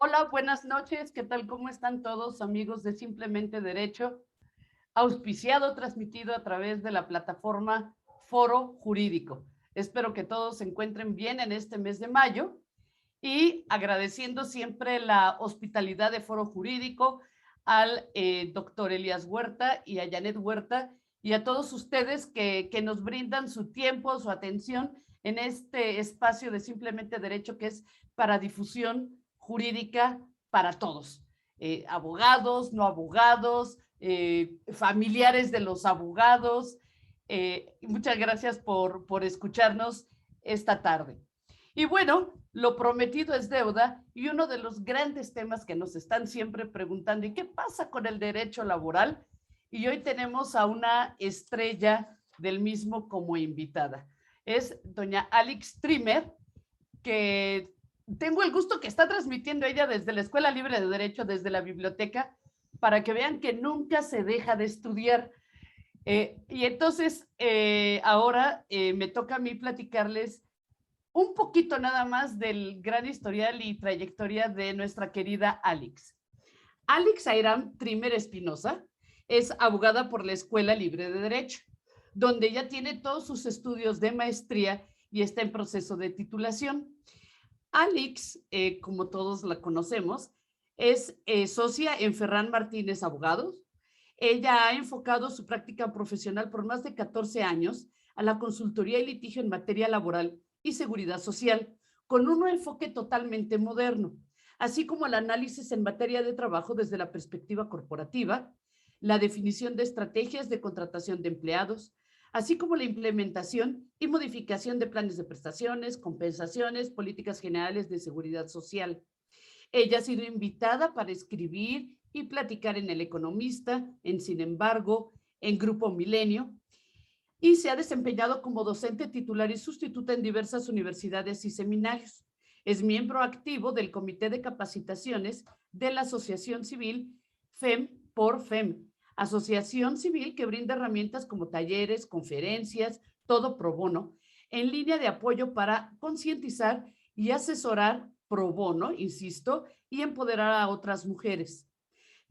Hola, buenas noches. ¿Qué tal? ¿Cómo están todos, amigos de Simplemente Derecho? Auspiciado, transmitido a través de la plataforma Foro Jurídico. Espero que todos se encuentren bien en este mes de mayo y agradeciendo siempre la hospitalidad de Foro Jurídico al doctor Elías Huerta y a Janet Huerta y a todos ustedes que nos brindan su tiempo, su atención en este espacio de Simplemente Derecho que es para difusión jurídica para todos, abogados, no abogados, familiares de los abogados. Muchas gracias por escucharnos esta tarde. Y bueno, lo prometido es deuda y uno de los grandes temas que nos están siempre preguntando, ¿y qué pasa con el derecho laboral? Y hoy tenemos a una estrella del mismo como invitada. Es doña Alex Trimmer, que tengo el gusto que está transmitiendo ella desde la Escuela Libre de Derecho, desde la biblioteca, para que vean que nunca se deja de estudiar. Y entonces, ahora me toca a mí platicarles un poquito nada más del gran historial y trayectoria de nuestra querida Alex. Alex Ayram Trimmer Espinosa es abogada por la Escuela Libre de Derecho, donde ella tiene todos sus estudios de maestría y está en proceso de titulación. Alex, como todos la conocemos, es socia en Ferran Martínez Abogados. Ella ha enfocado su práctica profesional por más de 14 años a la consultoría y litigio en materia laboral y seguridad social, con un enfoque totalmente moderno, así como el análisis en materia de trabajo desde la perspectiva corporativa, la definición de estrategias de contratación de empleados, así como la implementación y modificación de planes de prestaciones, compensaciones, políticas generales de seguridad social. Ella ha sido invitada para escribir y platicar en El Economista, en Sin embargo, en Grupo Milenio, y se ha desempeñado como docente titular y sustituta en diversas universidades y seminarios. Es miembro activo del Comité de Capacitaciones de la Asociación Civil FEM por FEM, asociación civil que brinda herramientas como talleres, conferencias, todo pro bono, en línea de apoyo para concientizar y asesorar pro bono, insisto, y empoderar a otras mujeres.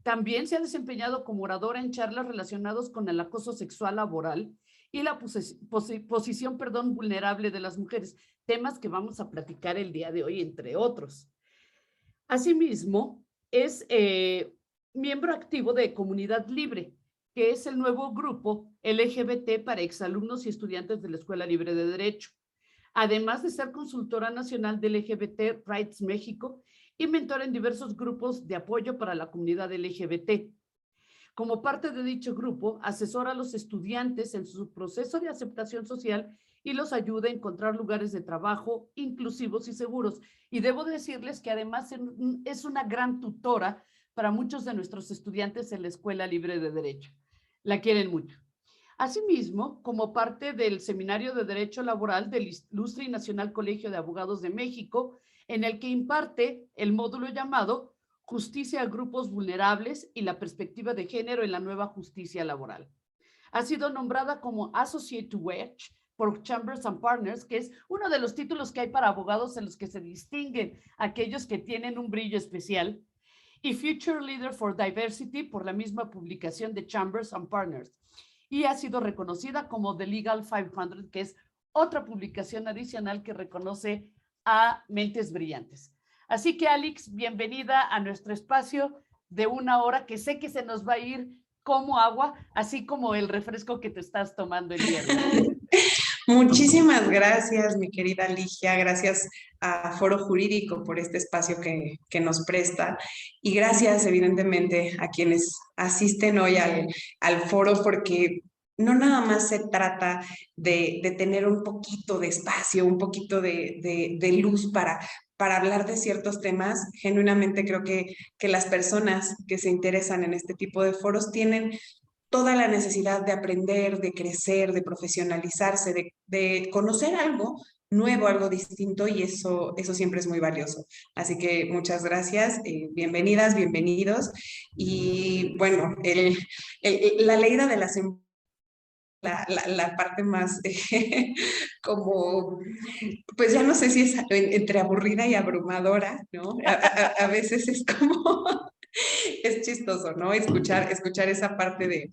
También se ha desempeñado como oradora en charlas relacionadas con el acoso sexual laboral y la posición vulnerable de las mujeres, temas que vamos a platicar el día de hoy, entre otros. Asimismo, es miembro activo de Comunidad Libre, que es el nuevo grupo LGBT para exalumnos y estudiantes de la Escuela Libre de Derecho, además de ser consultora nacional de LGBT Rights México y mentora en diversos grupos de apoyo para la comunidad LGBT. Como parte de dicho grupo, asesora a los estudiantes en su proceso de aceptación social y los ayuda a encontrar lugares de trabajo inclusivos y seguros. Y debo decirles que además es una gran tutora para muchos de nuestros estudiantes en la Escuela Libre de Derecho. La quieren mucho. Asimismo, como parte del Seminario de Derecho Laboral del Ilustre y Nacional Colegio de Abogados de México, en el que imparte el módulo llamado Justicia a Grupos Vulnerables y la Perspectiva de Género en la Nueva Justicia Laboral. Ha sido nombrada como Associate Wedge por Chambers and Partners, que es uno de los títulos que hay para abogados en los que se distinguen aquellos que tienen un brillo especial, y Future Leader for Diversity por la misma publicación de Chambers and Partners. Y ha sido reconocida como The Legal 500, que es otra publicación adicional que reconoce a mentes brillantes. Así que, Alex, bienvenida a nuestro espacio de una hora que sé que se nos va a ir como agua, así como el refresco que te estás tomando el día de hoy. Muchísimas gracias, mi querida Ligia. Gracias a Foro Jurídico por este espacio que nos presta. Y gracias, evidentemente, a quienes asisten hoy al foro, porque no nada más se trata de tener un poquito de espacio, un poquito de luz para hablar de ciertos temas. Genuinamente creo que las personas que se interesan en este tipo de foros tienen toda la necesidad de aprender, de crecer, de profesionalizarse, de conocer algo nuevo, algo distinto, y eso siempre es muy valioso. Así que muchas gracias, bienvenidas, bienvenidos. Y bueno, la leída de la semana la parte más como, pues ya no sé si es entre aburrida y abrumadora, ¿no? A veces es como, es chistoso, ¿no? Escuchar esa parte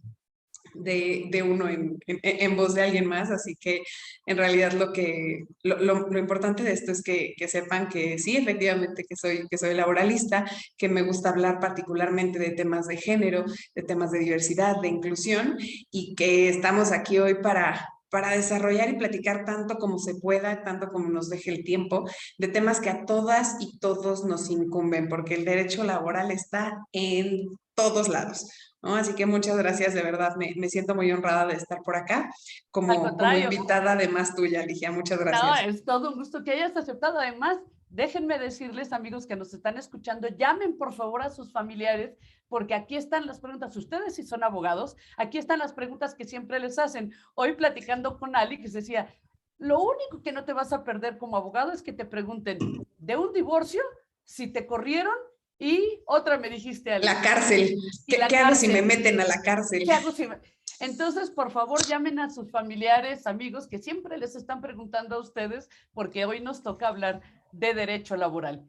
de uno en voz de alguien más, así que en realidad lo importante de esto es que sepan que sí, efectivamente que soy laboralista, que me gusta hablar particularmente de temas de género, de temas de diversidad, de inclusión, y que estamos aquí hoy para desarrollar y platicar tanto como se pueda, tanto como nos deje el tiempo, de temas que a todas y todos nos incumben, porque el derecho laboral está en todos lados, ¿no? Así que muchas gracias, de verdad, me siento muy honrada de estar por acá Al como contrario, invitada además tuya, Ligia, muchas no, gracias. es todo un gusto que hayas aceptado. Además, déjenme decirles, amigos que nos están escuchando, llamen por favor a sus familiares, porque aquí están las preguntas. Ustedes si son abogados, aquí están las preguntas que siempre les hacen. Hoy platicando con Ali, que decía, lo único que no te vas a perder como abogado es que te pregunten de un divorcio, si te corrieron, y otra me dijiste, Ali. La cárcel. Y la ¿Qué hago si me cárcel. meten a la cárcel? ¿Qué hago si me... Entonces, por favor, llamen a sus familiares, amigos, que siempre les están preguntando a ustedes, porque hoy nos toca hablar de derecho laboral.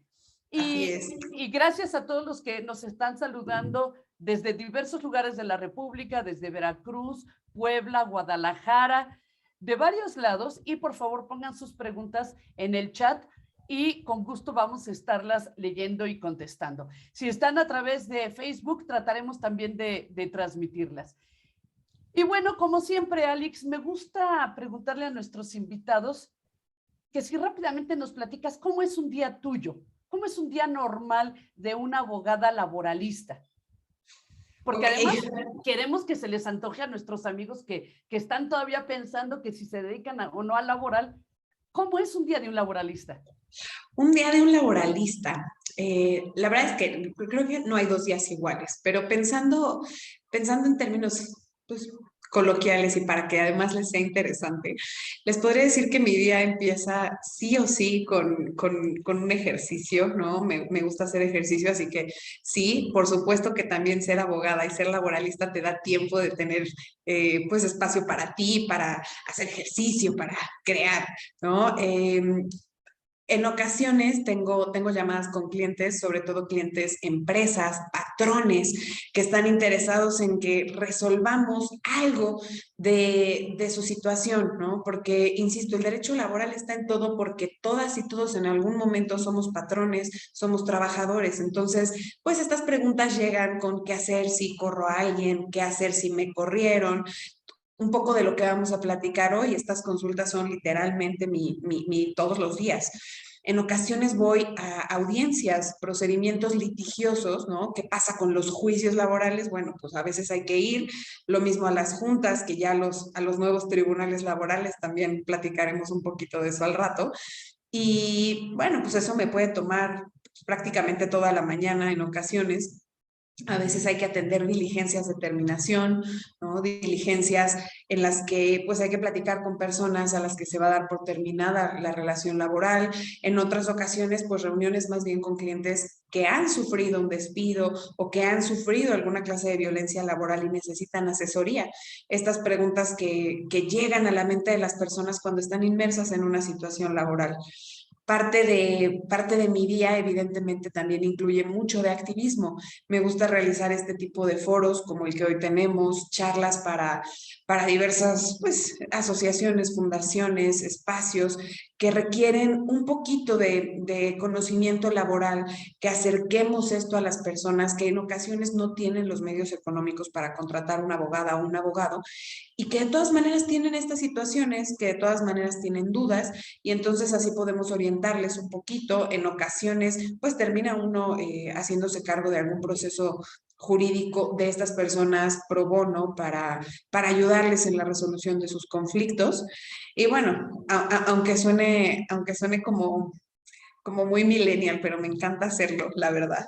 Así es. Y gracias a todos los que nos están saludando desde diversos lugares de la República, desde Veracruz, Puebla, Guadalajara, de varios lados. Y por favor, pongan sus preguntas en el chat y con gusto vamos a estarlas leyendo y contestando. Si están a través de Facebook, trataremos también de transmitirlas. Y bueno, como siempre, Alex, me gusta preguntarle a nuestros invitados que si rápidamente nos platicas cómo es un día tuyo, cómo es un día normal de una abogada laboralista. Porque además queremos que se les antoje a nuestros amigos que están todavía pensando que si se dedican o no al laboral, ¿cómo es un día de un laboralista? Un día de un laboralista. La verdad es que creo que no hay dos días iguales, pero pensando en términos pues, coloquiales y para que además les sea interesante, les podría decir que mi día empieza sí o sí con un ejercicio, ¿no? Me gusta hacer ejercicio, así que sí, por supuesto que también ser abogada y ser laboralista te da tiempo de tener pues espacio para ti, para hacer ejercicio, para crear, ¿no? En ocasiones tengo llamadas con clientes, sobre todo clientes, empresas, patrones, que están interesados en que resolvamos algo de su situación, ¿no? Porque, insisto, el derecho laboral está en todo porque todas y todos en algún momento somos patrones, somos trabajadores. Entonces, pues estas preguntas llegan con qué hacer si corro a alguien, qué hacer si me corrieron, un poco de lo que vamos a platicar hoy. Estas consultas son literalmente todos los días. En ocasiones voy a audiencias, procedimientos litigiosos, ¿no? ¿Qué pasa con los juicios laborales? Bueno, pues a veces hay que ir, lo mismo a las juntas, que ya a los nuevos tribunales laborales, también platicaremos un poquito de eso al rato. Y bueno, pues eso me puede tomar prácticamente toda la mañana en ocasiones. A veces hay que atender diligencias de terminación, ¿no? Diligencias en las que pues hay que platicar con personas a las que se va a dar por terminada la relación laboral. En otras ocasiones, pues reuniones más bien con clientes que han sufrido un despido o que han sufrido alguna clase de violencia laboral y necesitan asesoría. Estas preguntas que llegan a la mente de las personas cuando están inmersas en una situación laboral. Parte de mi día, evidentemente, también incluye mucho de activismo. Me gusta realizar este tipo de foros como el que hoy tenemos, charlas para diversas pues, asociaciones, fundaciones, espacios que requieren un poquito de conocimiento laboral, que acerquemos esto a las personas que en ocasiones no tienen los medios económicos para contratar una abogada o un abogado y que de todas maneras tienen estas situaciones, que de todas maneras tienen dudas y entonces así podemos orientarles un poquito. En ocasiones, pues termina uno haciéndose cargo de algún proceso jurídico de estas personas pro bono para ayudarles en la resolución de sus conflictos. Y bueno, aunque suene como muy millennial, pero me encanta hacerlo, la verdad.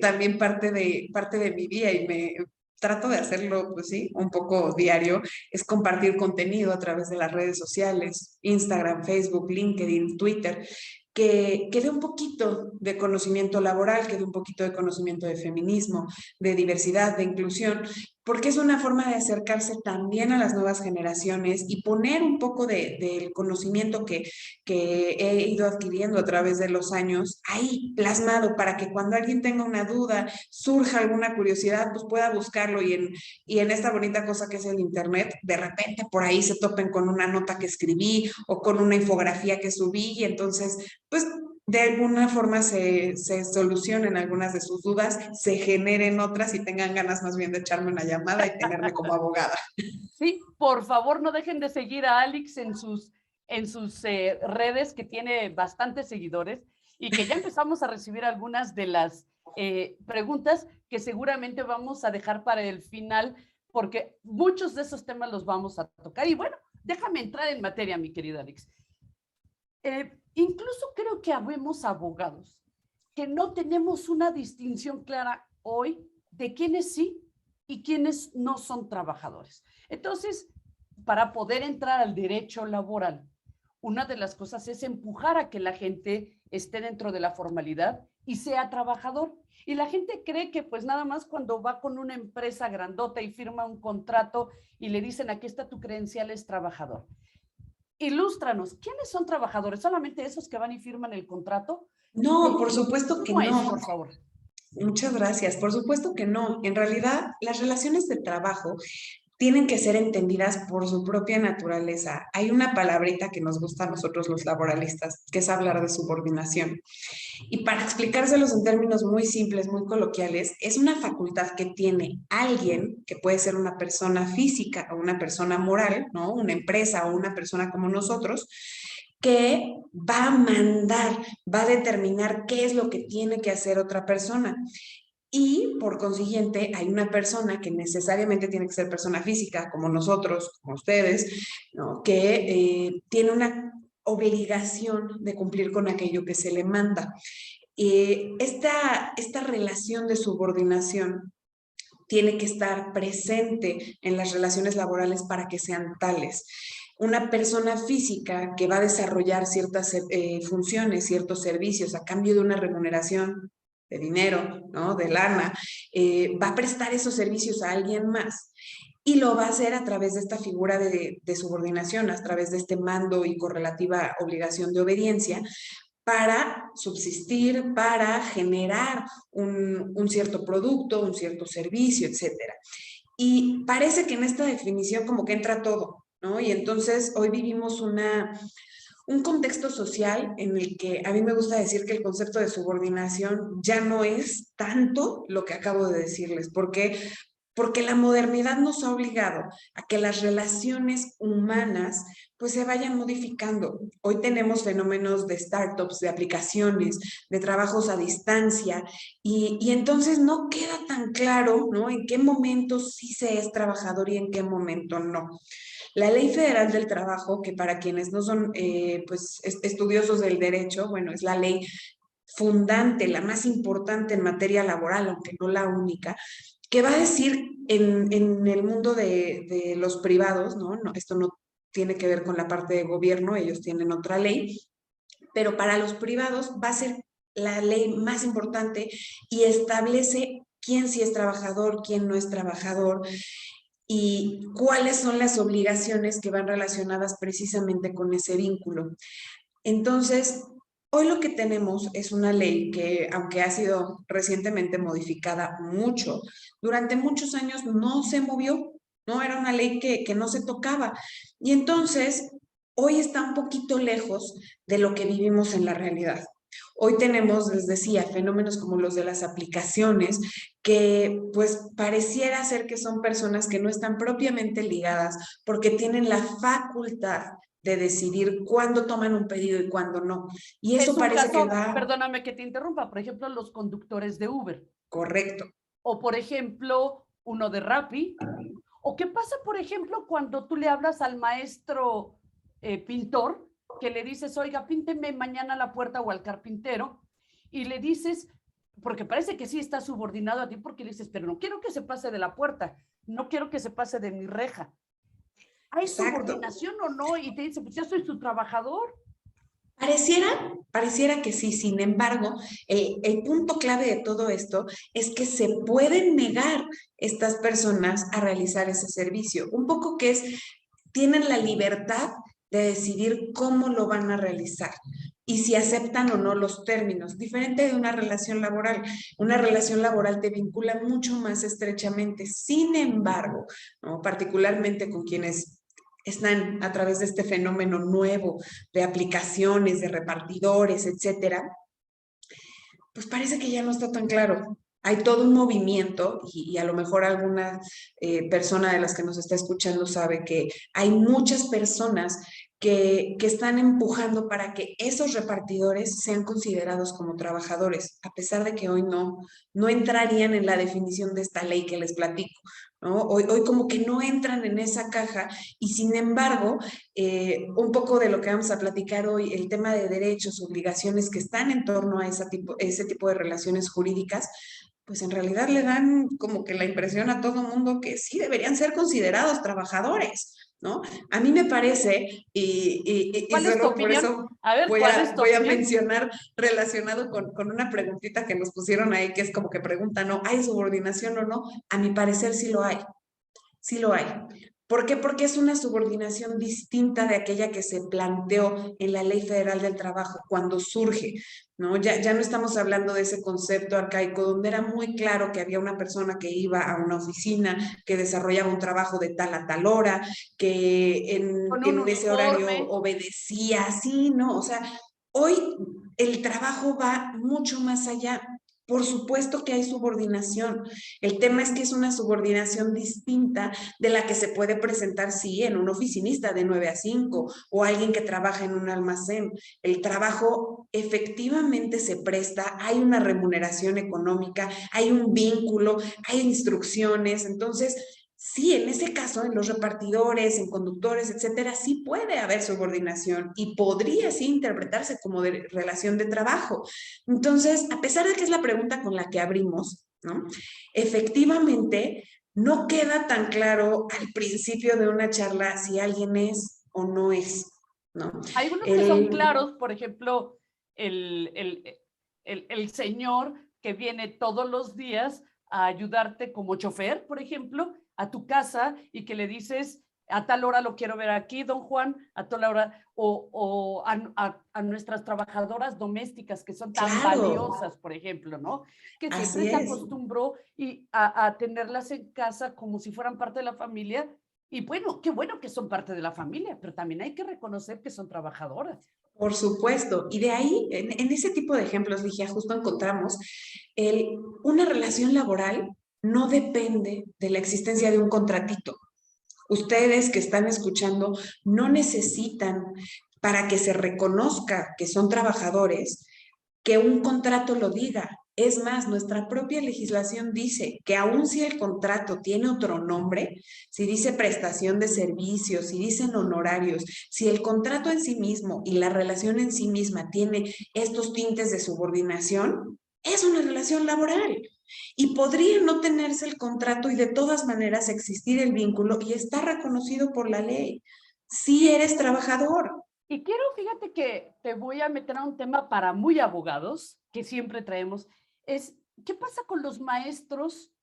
También parte de mi día y me trato de hacerlo, pues sí, un poco diario, es compartir contenido a través de las redes sociales, Instagram, Facebook, LinkedIn, Twitter, que dé un poquito de conocimiento laboral, que dé un poquito de conocimiento de feminismo, de diversidad, de inclusión, porque es una forma de acercarse también a las nuevas generaciones y poner un poco del conocimiento que he ido adquiriendo a través de los años ahí plasmado para que cuando alguien tenga una duda, surja alguna curiosidad, pues pueda buscarlo y en esta bonita cosa que es el internet, de repente por ahí se topen con una nota que escribí o con una infografía que subí y entonces, pues de alguna forma se solucionen algunas de sus dudas, se generen otras y tengan ganas más bien de echarme una llamada y tenerme como abogada. Sí, por favor, no dejen de seguir a Alex en sus redes, que tiene bastantes seguidores y que ya empezamos a recibir algunas de las preguntas que seguramente vamos a dejar para el final, porque muchos de esos temas los vamos a tocar. Y bueno, déjame entrar en materia, mi querida Alex. Incluso creo que habemos abogados que no tenemos una distinción clara hoy de quiénes sí y quiénes no son trabajadores. Entonces, para poder entrar al derecho laboral, una de las cosas es empujar a que la gente esté dentro de la formalidad y sea trabajador. Y la gente cree que pues nada más cuando va con una empresa grandota y firma un contrato y le dicen aquí está tu credencial, es trabajador. Ilústranos, ¿quiénes son trabajadores? ¿Solamente esos que van y firman el contrato? No, por supuesto que ¿Cómo es, no. por favor? Muchas gracias. Por supuesto que no. En realidad, las relaciones de trabajo tienen que ser entendidas por su propia naturaleza. Hay una palabrita que nos gusta a nosotros los laboralistas, que es hablar de subordinación. Y para explicárselos en términos muy simples, muy coloquiales, es una facultad que tiene alguien, que puede ser una persona física o una persona moral, ¿no? Una empresa o una persona como nosotros, que va a mandar, va a determinar qué es lo que tiene que hacer otra persona. Y por consiguiente, hay una persona que necesariamente tiene que ser persona física, como nosotros, como ustedes, ¿no? Que tiene una obligación de cumplir con aquello que se le manda. Esta relación de subordinación tiene que estar presente en las relaciones laborales para que sean tales. Una persona física que va a desarrollar ciertas funciones, ciertos servicios a cambio de una remuneración de dinero, ¿no? De lana, va a prestar esos servicios a alguien más y lo va a hacer a través de esta figura de subordinación, a través de este mando y correlativa obligación de obediencia, para subsistir, para generar un cierto producto, un cierto servicio, etcétera. Y parece que en esta definición como que entra todo, ¿no? Y entonces hoy vivimos un contexto social en el que a mí me gusta decir que el concepto de subordinación ya no es tanto lo que acabo de decirles, porque la modernidad nos ha obligado a que las relaciones humanas pues se vayan modificando. Hoy tenemos fenómenos de startups, de aplicaciones, de trabajos a distancia y entonces no queda tan claro, ¿no? En qué momento sí se es trabajador y en qué momento no. La Ley Federal del Trabajo, que para quienes no son pues estudiosos del derecho, bueno, es la ley fundante, la más importante en materia laboral, aunque no la única, que va a decir en el mundo de los privados, ¿no? No, esto no tiene que ver con la parte de gobierno, ellos tienen otra ley, pero para los privados va a ser la ley más importante y establece quién sí es trabajador, quién no es trabajador y cuáles son las obligaciones que van relacionadas precisamente con ese vínculo. Entonces, hoy lo que tenemos es una ley que, aunque ha sido recientemente modificada mucho, durante muchos años no se movió, ¿no? Era una ley que no se tocaba. Y entonces, hoy está un poquito lejos de lo que vivimos en la realidad. Hoy tenemos, les decía, fenómenos como los de las aplicaciones, que pues pareciera ser que son personas que no están propiamente ligadas porque tienen la facultad de decidir cuándo toman un pedido y cuándo no. Y eso Es un parece que caso, va perdóname que te interrumpa, por ejemplo, los conductores de Uber, correcto. o por ejemplo, uno de Rappi, o qué pasa, por ejemplo, cuando tú le hablas al maestro pintor, que le dices, oiga, pínteme mañana la puerta, o al carpintero, y le dices, porque parece que sí está subordinado a ti, porque le dices, pero no quiero que se pase de la puerta, no quiero que se pase de mi reja. ¿Hay Exacto. subordinación o no? Y te dice, pues yo soy su trabajador. Pareciera que sí. Sin embargo, el punto clave de todo esto es que se pueden negar estas personas a realizar ese servicio. Un poco que es, tienen la libertad de decidir cómo lo van a realizar y si aceptan o no los términos, diferente de una relación laboral. Una relación laboral te vincula mucho más estrechamente. Sin embargo, ¿no? Particularmente con quienes están a través de este fenómeno nuevo de aplicaciones, de repartidores, etcétera, pues parece que ya no está tan claro. Hay todo un movimiento y a lo mejor alguna persona de las que nos está escuchando sabe que hay muchas personas que están empujando para que esos repartidores sean considerados como trabajadores, a pesar de que hoy no entrarían en la definición de esta ley que les platico, ¿no? Hoy como que no entran en esa caja y sin embargo, un poco de lo que vamos a platicar hoy, el tema de derechos, obligaciones que están en torno a ese tipo de relaciones jurídicas, pues en realidad le dan como que la impresión a todo mundo que sí deberían ser considerados trabajadores, ¿no? A mí me parece, y ¿Cuál es tu solo por opinión? eso A ver, ¿cuál es tu voy a opinión? mencionar relacionado con una preguntita que nos pusieron ahí, que es como que preguntan, ¿no? ¿Hay subordinación o no? A mi parecer sí lo hay. Sí lo hay. ¿Por qué? Porque es una subordinación distinta de aquella que se planteó en la Ley Federal del Trabajo cuando surge, ¿no? Ya no estamos hablando de ese concepto arcaico donde era muy claro que había una persona que iba a una oficina, que desarrollaba un trabajo de tal a tal hora, que Con un en ese horario uniforme. obedecía, así, ¿no? O sea, hoy el trabajo va mucho más allá. Por supuesto que hay subordinación. El tema es que es una subordinación distinta de la que se puede presentar, sí, en un oficinista de 9 a 5 o alguien que trabaja en un almacén. El trabajo efectivamente se presta, hay una remuneración económica, hay un vínculo, hay instrucciones. Entonces, sí, en ese caso, en los repartidores, en conductores, etcétera, sí puede haber subordinación y podría sí interpretarse como de relación de trabajo. Entonces, a pesar de que es la pregunta con la que abrimos, ¿no? Efectivamente, no queda tan claro al principio de una charla si alguien es o no es, ¿no? Hay unos que son El, claros, por ejemplo, el, el, el señor que viene todos los días a ayudarte como chofer, por ejemplo, a tu casa y que le dices, a tal hora lo quiero ver aquí, don Juan, a tal hora, o a nuestras trabajadoras domésticas que son tan claro, valiosas, por ejemplo, ¿no? Que siempre así se es. acostumbró a tenerlas en casa como si fueran parte de la familia y bueno, qué bueno que son parte de la familia, pero también hay que reconocer que son trabajadoras. Por supuesto. Y de ahí, en ese tipo de ejemplos, Ligia, justo encontramos una relación laboral no depende de la existencia de un contratito. Ustedes que están escuchando no necesitan para que se reconozca que son trabajadores, que un contrato lo diga. Es más, nuestra propia legislación dice que aun si el contrato tiene otro nombre, si dice prestación de servicios, si dicen honorarios, si el contrato en sí mismo y la relación en sí misma tiene estos tintes de subordinación, es una relación laboral. Y podría no tenerse el contrato y de todas maneras existir el vínculo y está reconocido por la ley. Si eres trabajador. Y quiero, fíjate que te voy a meter a un tema para muy abogados, que siempre traemos, es, ¿qué pasa con los maestros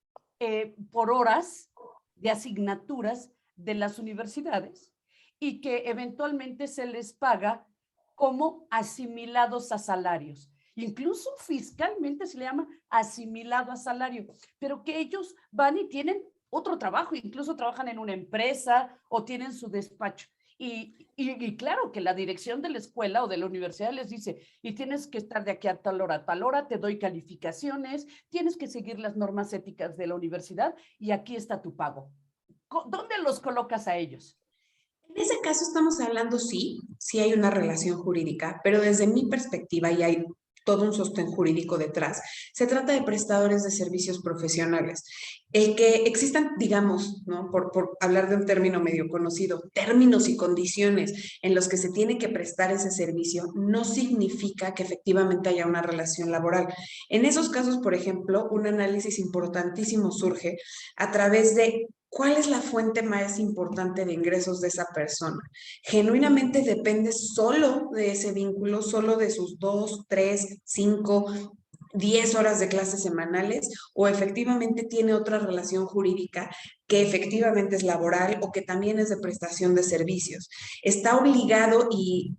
por horas de asignaturas de las universidades y que eventualmente se les paga como asimilados a salarios? Incluso fiscalmente se le llama asimilado a salario, pero que ellos van y tienen otro trabajo, incluso trabajan en una empresa o tienen su despacho. Y claro que la dirección de la escuela o de la universidad les dice, y tienes que estar de aquí a tal hora, te doy calificaciones, tienes que seguir las normas éticas de la universidad y aquí está tu pago. ¿Dónde los colocas a ellos? En ese caso estamos hablando, sí hay una relación jurídica, pero desde mi perspectiva, y hay todo un sostén jurídico detrás, se trata de prestadores de servicios profesionales. El que existan, digamos, ¿no? Por hablar de un término medio conocido, términos y condiciones en los que se tiene que prestar ese servicio, no significa que efectivamente haya una relación laboral. En esos casos, por ejemplo, un análisis importantísimo surge a través de ¿cuál es la fuente más importante de ingresos de esa persona? ¿Genuinamente depende solo de ese vínculo, solo de sus 2, 3, 5, 10 horas de clases semanales, o efectivamente tiene otra relación jurídica que efectivamente es laboral o que también es de prestación de servicios? Está obligado y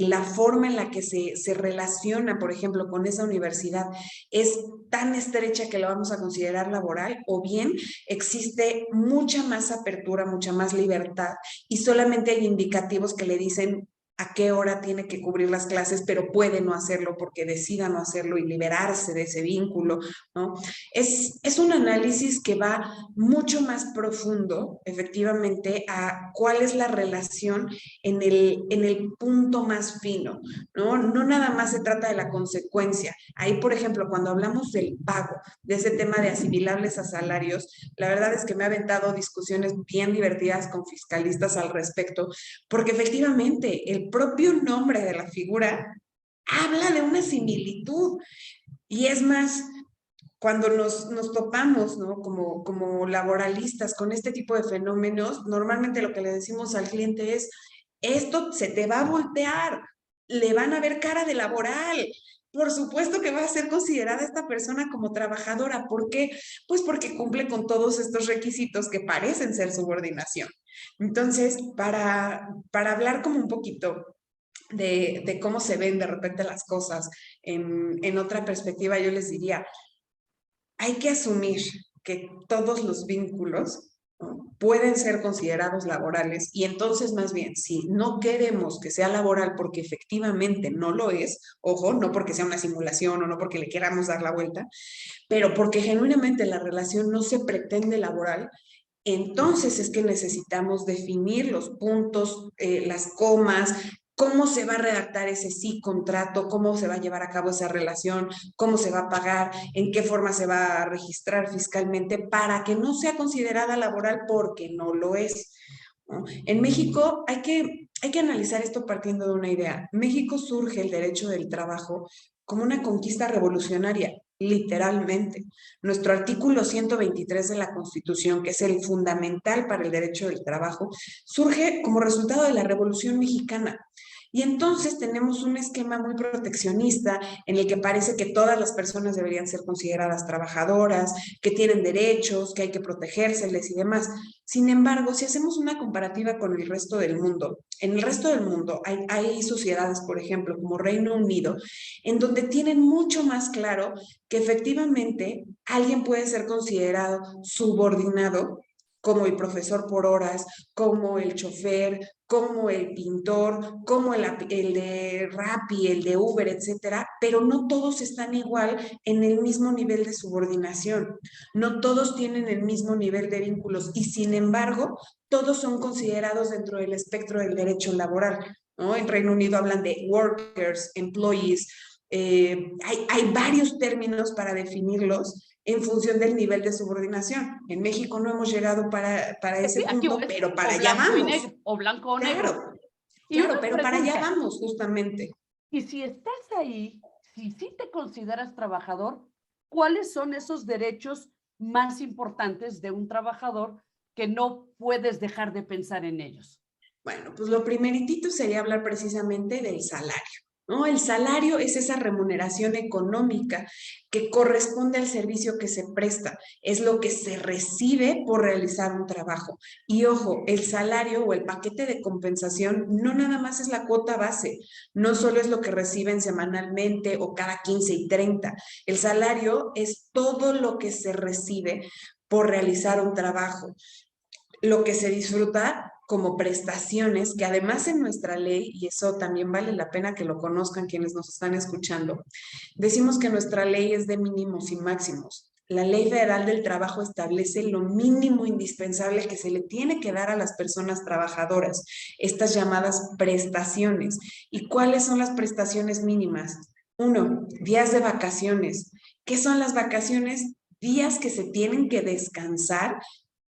la forma en la que se relaciona, por ejemplo, con esa universidad es tan estrecha que lo vamos a considerar laboral, o bien existe mucha más apertura, mucha más libertad y solamente hay indicativos que le dicen a qué hora tiene que cubrir las clases, pero puede no hacerlo porque decida no hacerlo y liberarse de ese vínculo, ¿no? Es un análisis que va mucho más profundo, efectivamente, a cuál es la relación en el punto más fino, ¿no? No nada más se trata de la consecuencia. Ahí, por ejemplo, cuando hablamos del pago, de ese tema de asimilables a salarios, la verdad es que me ha aventado discusiones bien divertidas con fiscalistas al respecto, porque efectivamente el propio nombre de la figura habla de una similitud. Y es más, cuando nos topamos, ¿no? Como laboralistas con este tipo de fenómenos, normalmente lo que le decimos al cliente es, esto se te va a voltear, le van a ver cara de laboral. Por supuesto que va a ser considerada esta persona como trabajadora. ¿Por qué? Pues porque cumple con todos estos requisitos que parecen ser subordinación. Entonces, para hablar como un poquito de cómo se ven de repente las cosas en otra perspectiva, yo les diría, hay que asumir que todos los vínculos, ¿no?, pueden ser considerados laborales, y entonces más bien, si no queremos que sea laboral porque efectivamente no lo es, ojo, no porque sea una simulación o no porque le queramos dar la vuelta, pero porque genuinamente la relación no se pretende laboral, entonces es que necesitamos definir los puntos, las comas, cómo se va a redactar ese sí contrato, cómo se va a llevar a cabo esa relación, cómo se va a pagar, en qué forma se va a registrar fiscalmente para que no sea considerada laboral porque no lo es, ¿no? En México hay que analizar esto partiendo de una idea. En México surge el derecho del trabajo como una conquista revolucionaria, literalmente. Nuestro artículo 123 de la Constitución, que es el fundamental para el derecho del trabajo, surge como resultado de la Revolución Mexicana. Y entonces tenemos un esquema muy proteccionista en el que parece que todas las personas deberían ser consideradas trabajadoras, que tienen derechos, que hay que protegérseles y demás. Sin embargo, si hacemos una comparativa con el resto del mundo, en el resto del mundo hay sociedades, por ejemplo, como Reino Unido, en donde tienen mucho más claro que efectivamente alguien puede ser considerado subordinado, como el profesor por horas, como el chofer, como el pintor, como el de Rappi, el de Uber, etcétera, pero no todos están igual en el mismo nivel de subordinación, no todos tienen el mismo nivel de vínculos y sin embargo, todos son considerados dentro del espectro del derecho laboral, ¿no? En Reino Unido hablan de workers, employees, hay varios términos para definirlos en función del nivel de subordinación. En México no hemos llegado para ese Sí, aquí punto, pero para o allá blanco y vamos. negro, o blanco o negro. Claro, Y claro, una pero para allá pregunta, vamos justamente. y si estás ahí, si sí te consideras trabajador, ¿cuáles son esos derechos más importantes de un trabajador que no puedes dejar de pensar en ellos? Bueno, pues lo primeritito sería hablar precisamente del salario, ¿no? El salario es esa remuneración económica que corresponde al servicio que se presta, es lo que se recibe por realizar un trabajo. Y ojo, el salario o el paquete de compensación no nada más es la cuota base, no solo es lo que reciben semanalmente o cada 15 y 30. El salario es todo lo que se recibe por realizar un trabajo, lo que se disfruta como prestaciones, que además en nuestra ley, y eso también vale la pena que lo conozcan quienes nos están escuchando, decimos que nuestra ley es de mínimos y máximos. La Ley Federal del Trabajo establece lo mínimo indispensable que se le tiene que dar a las personas trabajadoras, estas llamadas prestaciones. ¿Y cuáles son las prestaciones mínimas? Uno, días de vacaciones. ¿Qué son las vacaciones? Días que se tienen que descansar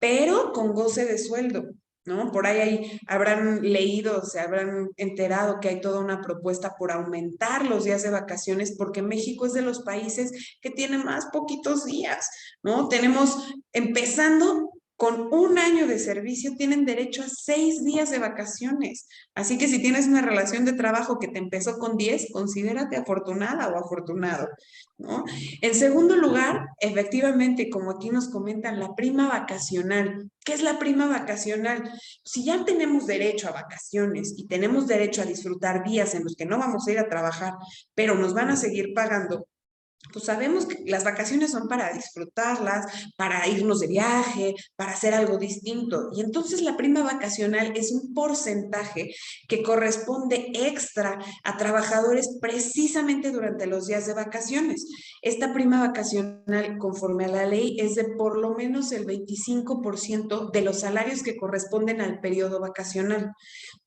pero con goce de sueldo, ¿no? Por ahí habrán leído, se habrán enterado que hay toda una propuesta por aumentar los días de vacaciones, porque México es de los países que tiene más poquitos días, ¿no? Tenemos, empezando Con un año de servicio tienen derecho a 6 días de vacaciones. Así que si tienes una relación de trabajo que te empezó con 10, considérate afortunada o afortunado, ¿no? En segundo lugar, efectivamente, como aquí nos comentan, la prima vacacional. ¿Qué es la prima vacacional? Si ya tenemos derecho a vacaciones y tenemos derecho a disfrutar días en los que no vamos a ir a trabajar, pero nos van a seguir pagando, pues sabemos que las vacaciones son para disfrutarlas, para irnos de viaje, para hacer algo distinto. Y entonces la prima vacacional es un porcentaje que corresponde extra a trabajadores precisamente durante los días de vacaciones. Esta prima vacacional, conforme a la ley, es de por lo menos el 25% de los salarios que corresponden al periodo vacacional.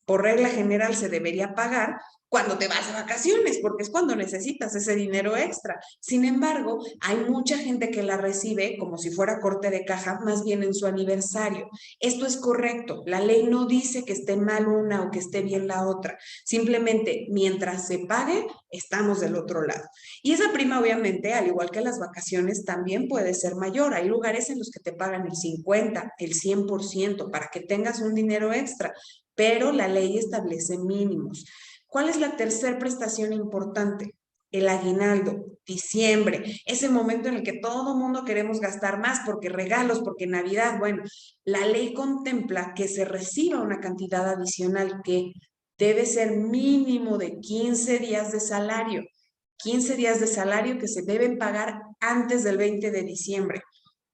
Por regla general se debería pagar cuando te vas de vacaciones, porque es cuando necesitas ese dinero extra. Sin embargo, hay mucha gente que la recibe como si fuera corte de caja, más bien en su aniversario. Esto es correcto. La ley no dice que esté mal una o que esté bien la otra. Simplemente, mientras se pague, estamos del otro lado. Y esa prima, obviamente, al igual que las vacaciones, también puede ser mayor. Hay lugares en los que te pagan el 50, el 100% para que tengas un dinero extra, pero la ley establece mínimos. ¿Cuál es la tercera prestación importante? El aguinaldo, diciembre, ese momento en el que todo mundo queremos gastar más porque regalos, porque Navidad. Bueno, la ley contempla que se reciba una cantidad adicional que debe ser mínimo de 15 días de salario. 15 días de salario que se deben pagar antes del 20 de diciembre.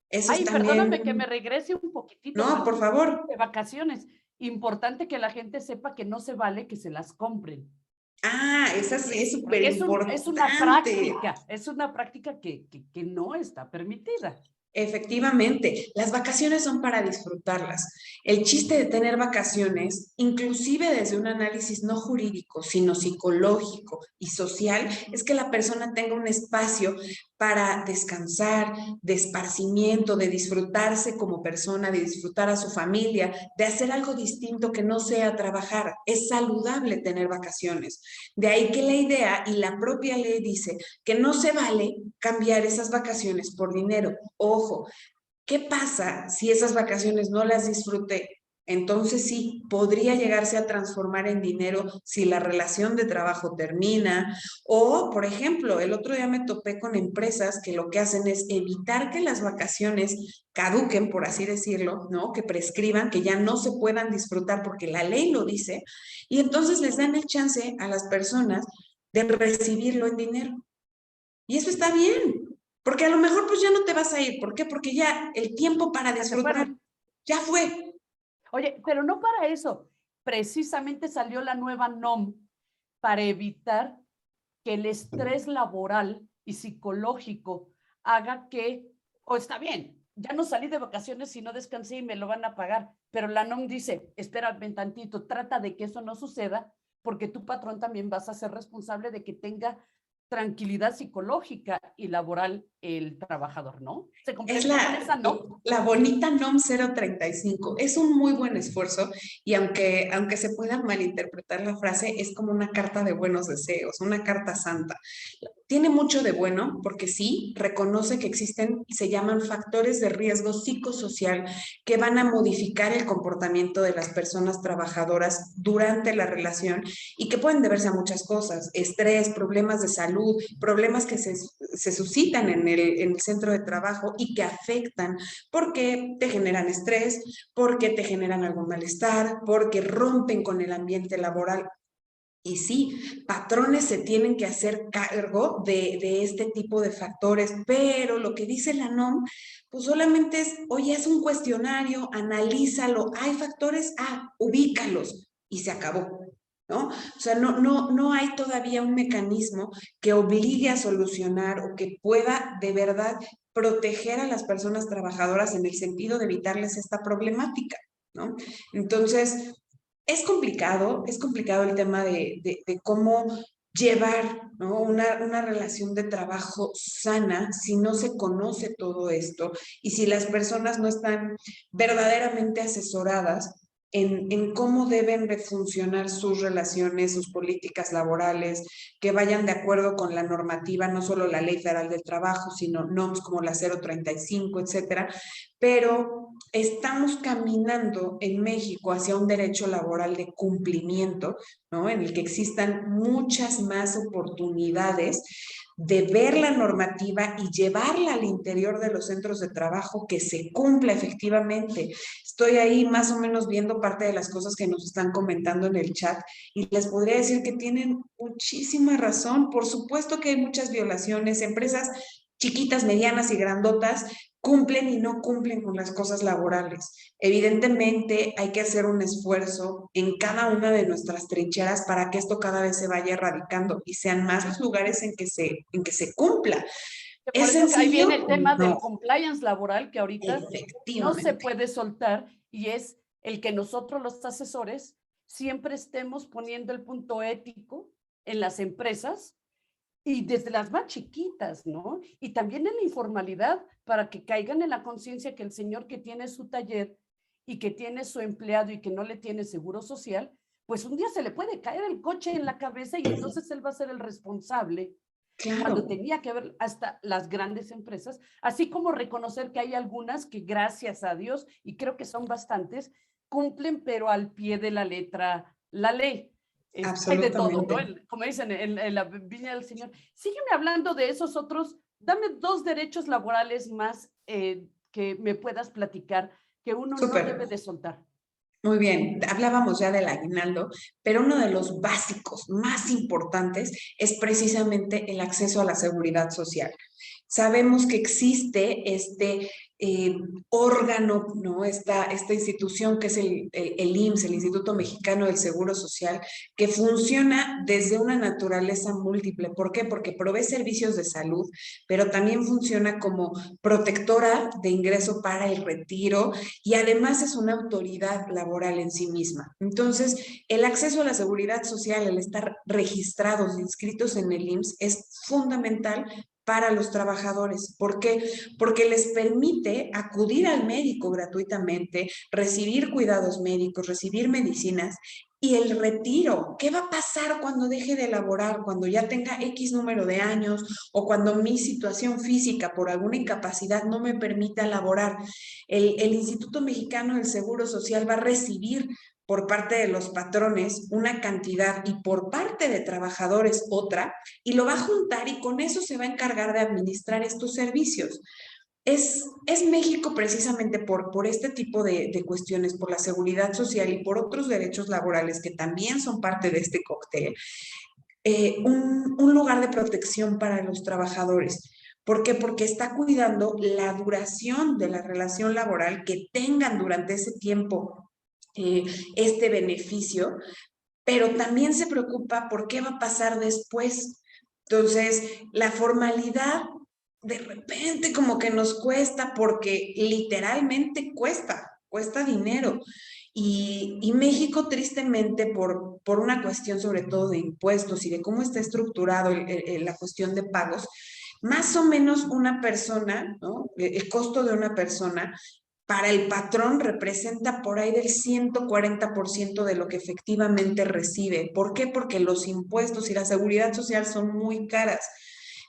Eso es Ay, perdóname que me también, regrese un poquitito no, cuando por favor. de vacaciones. Importante que la gente sepa que no se vale que se las compren. Ah, esa es súper Porque importante. es una práctica que no está permitida. Efectivamente, las vacaciones son para disfrutarlas. El chiste de tener vacaciones, inclusive desde un análisis no jurídico, sino psicológico y social, es que la persona tenga un espacio para descansar, de esparcimiento, de disfrutarse como persona, de disfrutar a su familia, de hacer algo distinto que no sea trabajar. Es saludable tener vacaciones. De ahí que la idea y la propia ley dice que no se vale cambiar esas vacaciones por dinero. Ojo, ¿qué pasa si esas vacaciones no las disfruté? Entonces sí, podría llegarse a transformar en dinero si la relación de trabajo termina. O, por ejemplo, el otro día me topé con empresas que lo que hacen es evitar que las vacaciones caduquen, por así decirlo, ¿no? Que prescriban, que ya no se puedan disfrutar porque la ley lo dice. Y entonces les dan el chance a las personas de recibirlo en dinero. Y eso está bien, porque a lo mejor pues ya no te vas a ir. ¿Por qué? Porque ya el tiempo para Ya se disfrutar fueron. ya fue. Oye, pero no para eso. Precisamente salió la nueva NOM para evitar que el estrés laboral y psicológico haga que, o está bien, ya no salí de vacaciones y no descansé y me lo van a pagar, pero la NOM dice, espérame tantito, trata de que eso no suceda, porque tu patrón también vas a ser responsable de que tenga tranquilidad psicológica y laboral el trabajador, ¿no? ¿Se Es complementa con esa NOM? la bonita NOM 035. Es un muy buen esfuerzo y aunque se pueda malinterpretar la frase, es como una carta de buenos deseos, una carta santa. Tiene mucho de bueno porque sí, reconoce que existen, se llaman factores de riesgo psicosocial que van a modificar el comportamiento de las personas trabajadoras durante la relación y que pueden deberse a muchas cosas: estrés, problemas de salud, problemas que se suscitan en el centro de trabajo y que afectan porque te generan estrés, porque te generan algún malestar, porque rompen con el ambiente laboral. Y sí, patrones se tienen que hacer cargo de este tipo de factores, pero lo que dice la NOM, pues solamente es, oye, es un cuestionario, analízalo, hay factores, ubícalos y se acabó, ¿no? O sea, no hay todavía un mecanismo que obligue a solucionar o que pueda de verdad proteger a las personas trabajadoras en el sentido de evitarles esta problemática, ¿no? Entonces, es complicado el tema de cómo llevar, ¿no? Una relación de trabajo sana si no se conoce todo esto y si las personas no están verdaderamente asesoradas en cómo deben de funcionar sus relaciones, sus políticas laborales, que vayan de acuerdo con la normativa, no solo la Ley Federal del Trabajo, sino NOMS como la 035, etcétera. Pero estamos caminando en México hacia un derecho laboral de cumplimiento, ¿no? En el que existan muchas más oportunidades de ver la normativa y llevarla al interior de los centros de trabajo, que se cumpla efectivamente. Estoy ahí más o menos viendo parte de las cosas que nos están comentando en el chat y les podría decir que tienen muchísima razón. Por supuesto que hay muchas violaciones, empresas chiquitas, medianas y grandotas cumplen y no cumplen con las cosas laborales. Evidentemente hay que hacer un esfuerzo en cada una de nuestras trincheras para que esto cada vez se vaya erradicando y sean más los lugares en que se cumpla. Por ¿Es eso que ahí sencillo? viene el tema No, del compliance laboral que ahorita no se efectivamente. puede soltar y es el que nosotros los asesores siempre estemos poniendo el punto ético en las empresas y desde las más chiquitas, ¿no? Y también en la informalidad para que caigan en la conciencia que el señor que tiene su taller y que tiene su empleado y que no le tiene seguro social, pues un día se le puede caer el coche en la cabeza y entonces él va a ser el responsable cuando Claro, tenía que ver hasta las grandes empresas, así como reconocer que hay algunas que gracias a Dios, y creo que son bastantes, cumplen pero al pie de la letra la ley. Hay de todo, ¿no? absolutamente. Como dicen en la viña del Señor. Sígueme hablando de esos otros, dame dos derechos laborales más que me puedas platicar que uno no Súper. debe de soltar. Muy bien, hablábamos ya del aguinaldo, pero uno de los básicos más importantes es precisamente el acceso a la seguridad social. Sabemos que existe este eh, órgano, ¿no? Esta institución que es el IMSS, el Instituto Mexicano del Seguro Social, que funciona desde una naturaleza múltiple. ¿Por qué? Porque provee servicios de salud, pero también funciona como protectora de ingreso para el retiro y además es una autoridad laboral en sí misma. Entonces, el acceso a la seguridad social, el estar registrados, inscritos en el IMSS, es fundamental para los trabajadores. ¿Por qué? Porque les permite acudir al médico gratuitamente, recibir cuidados médicos, recibir medicinas y el retiro. ¿Qué va a pasar cuando deje de laborar? Cuando ya tenga X número de años o cuando mi situación física por alguna incapacidad no me permita laborar. El Instituto Mexicano del Seguro Social va a recibir por parte de los patrones una cantidad y por parte de trabajadores otra, y lo va a juntar y con eso se va a encargar de administrar estos servicios. Es México precisamente por este tipo de cuestiones, por la seguridad social y por otros derechos laborales que también son parte de este cóctel, un lugar de protección para los trabajadores. ¿Por qué? Porque está cuidando la duración de la relación laboral que tengan durante ese tiempo eh, este beneficio, pero también se preocupa por qué va a pasar después. Entonces, la formalidad de repente como que nos cuesta porque literalmente cuesta dinero. Y México, tristemente, por una cuestión sobre todo de impuestos y de cómo está estructurado la cuestión de pagos, más o menos una persona, ¿no? El costo de una persona para el patrón representa por ahí del 140% de lo que efectivamente recibe. ¿Por qué? Porque los impuestos y la seguridad social son muy caras.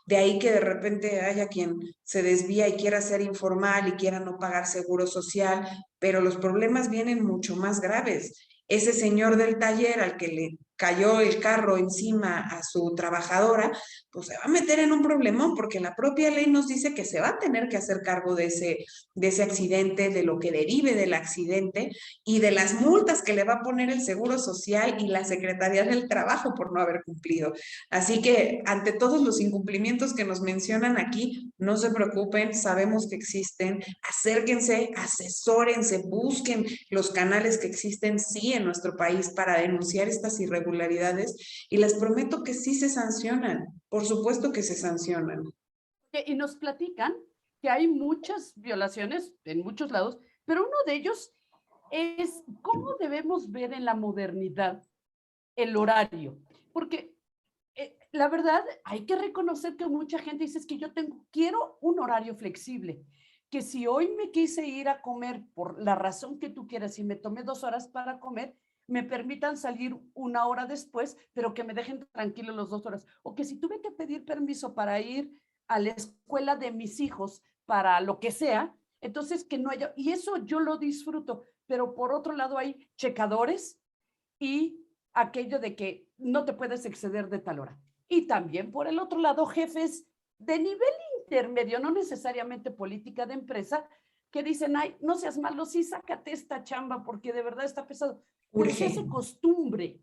De ahí que de repente haya quien se desvía y quiera ser informal y quiera no pagar seguro social, pero los problemas vienen mucho más graves. Ese señor del taller al que le cayó el carro encima a su trabajadora, pues se va a meter en un problemón porque la propia ley nos dice que se va a tener que hacer cargo de ese accidente, de lo que derive del accidente y de las multas que le va a poner el Seguro Social y la Secretaría del Trabajo por no haber cumplido. Así que ante todos los incumplimientos que nos mencionan aquí, no se preocupen, sabemos que existen, acérquense, asesórense, busquen los canales que existen, sí, en nuestro país para denunciar estas irregularidades y les prometo que sí se sancionan, por supuesto que se sancionan. Y nos platican que hay muchas violaciones en muchos lados, pero uno de ellos es cómo debemos ver en la modernidad el horario, porque la verdad hay que reconocer que mucha gente dice es que yo quiero un horario flexible, que si hoy me quise ir a comer por la razón que tú quieras y me tomé 2 horas para comer, me permitan salir 1 hora después, pero que me dejen tranquilo las 2 horas. O que si tuve que pedir permiso para ir a la escuela de mis hijos para lo que sea, Entonces, que no haya, y eso yo lo disfruto, pero por otro lado hay checadores y aquello de que no te puedes exceder de tal hora. Y también por el otro lado, jefes de nivel intermedio, no necesariamente política de empresa, que dicen, ay, no seas malo, sí, sácate esta chamba porque de verdad está pesado. Pero se Urge. hace costumbre.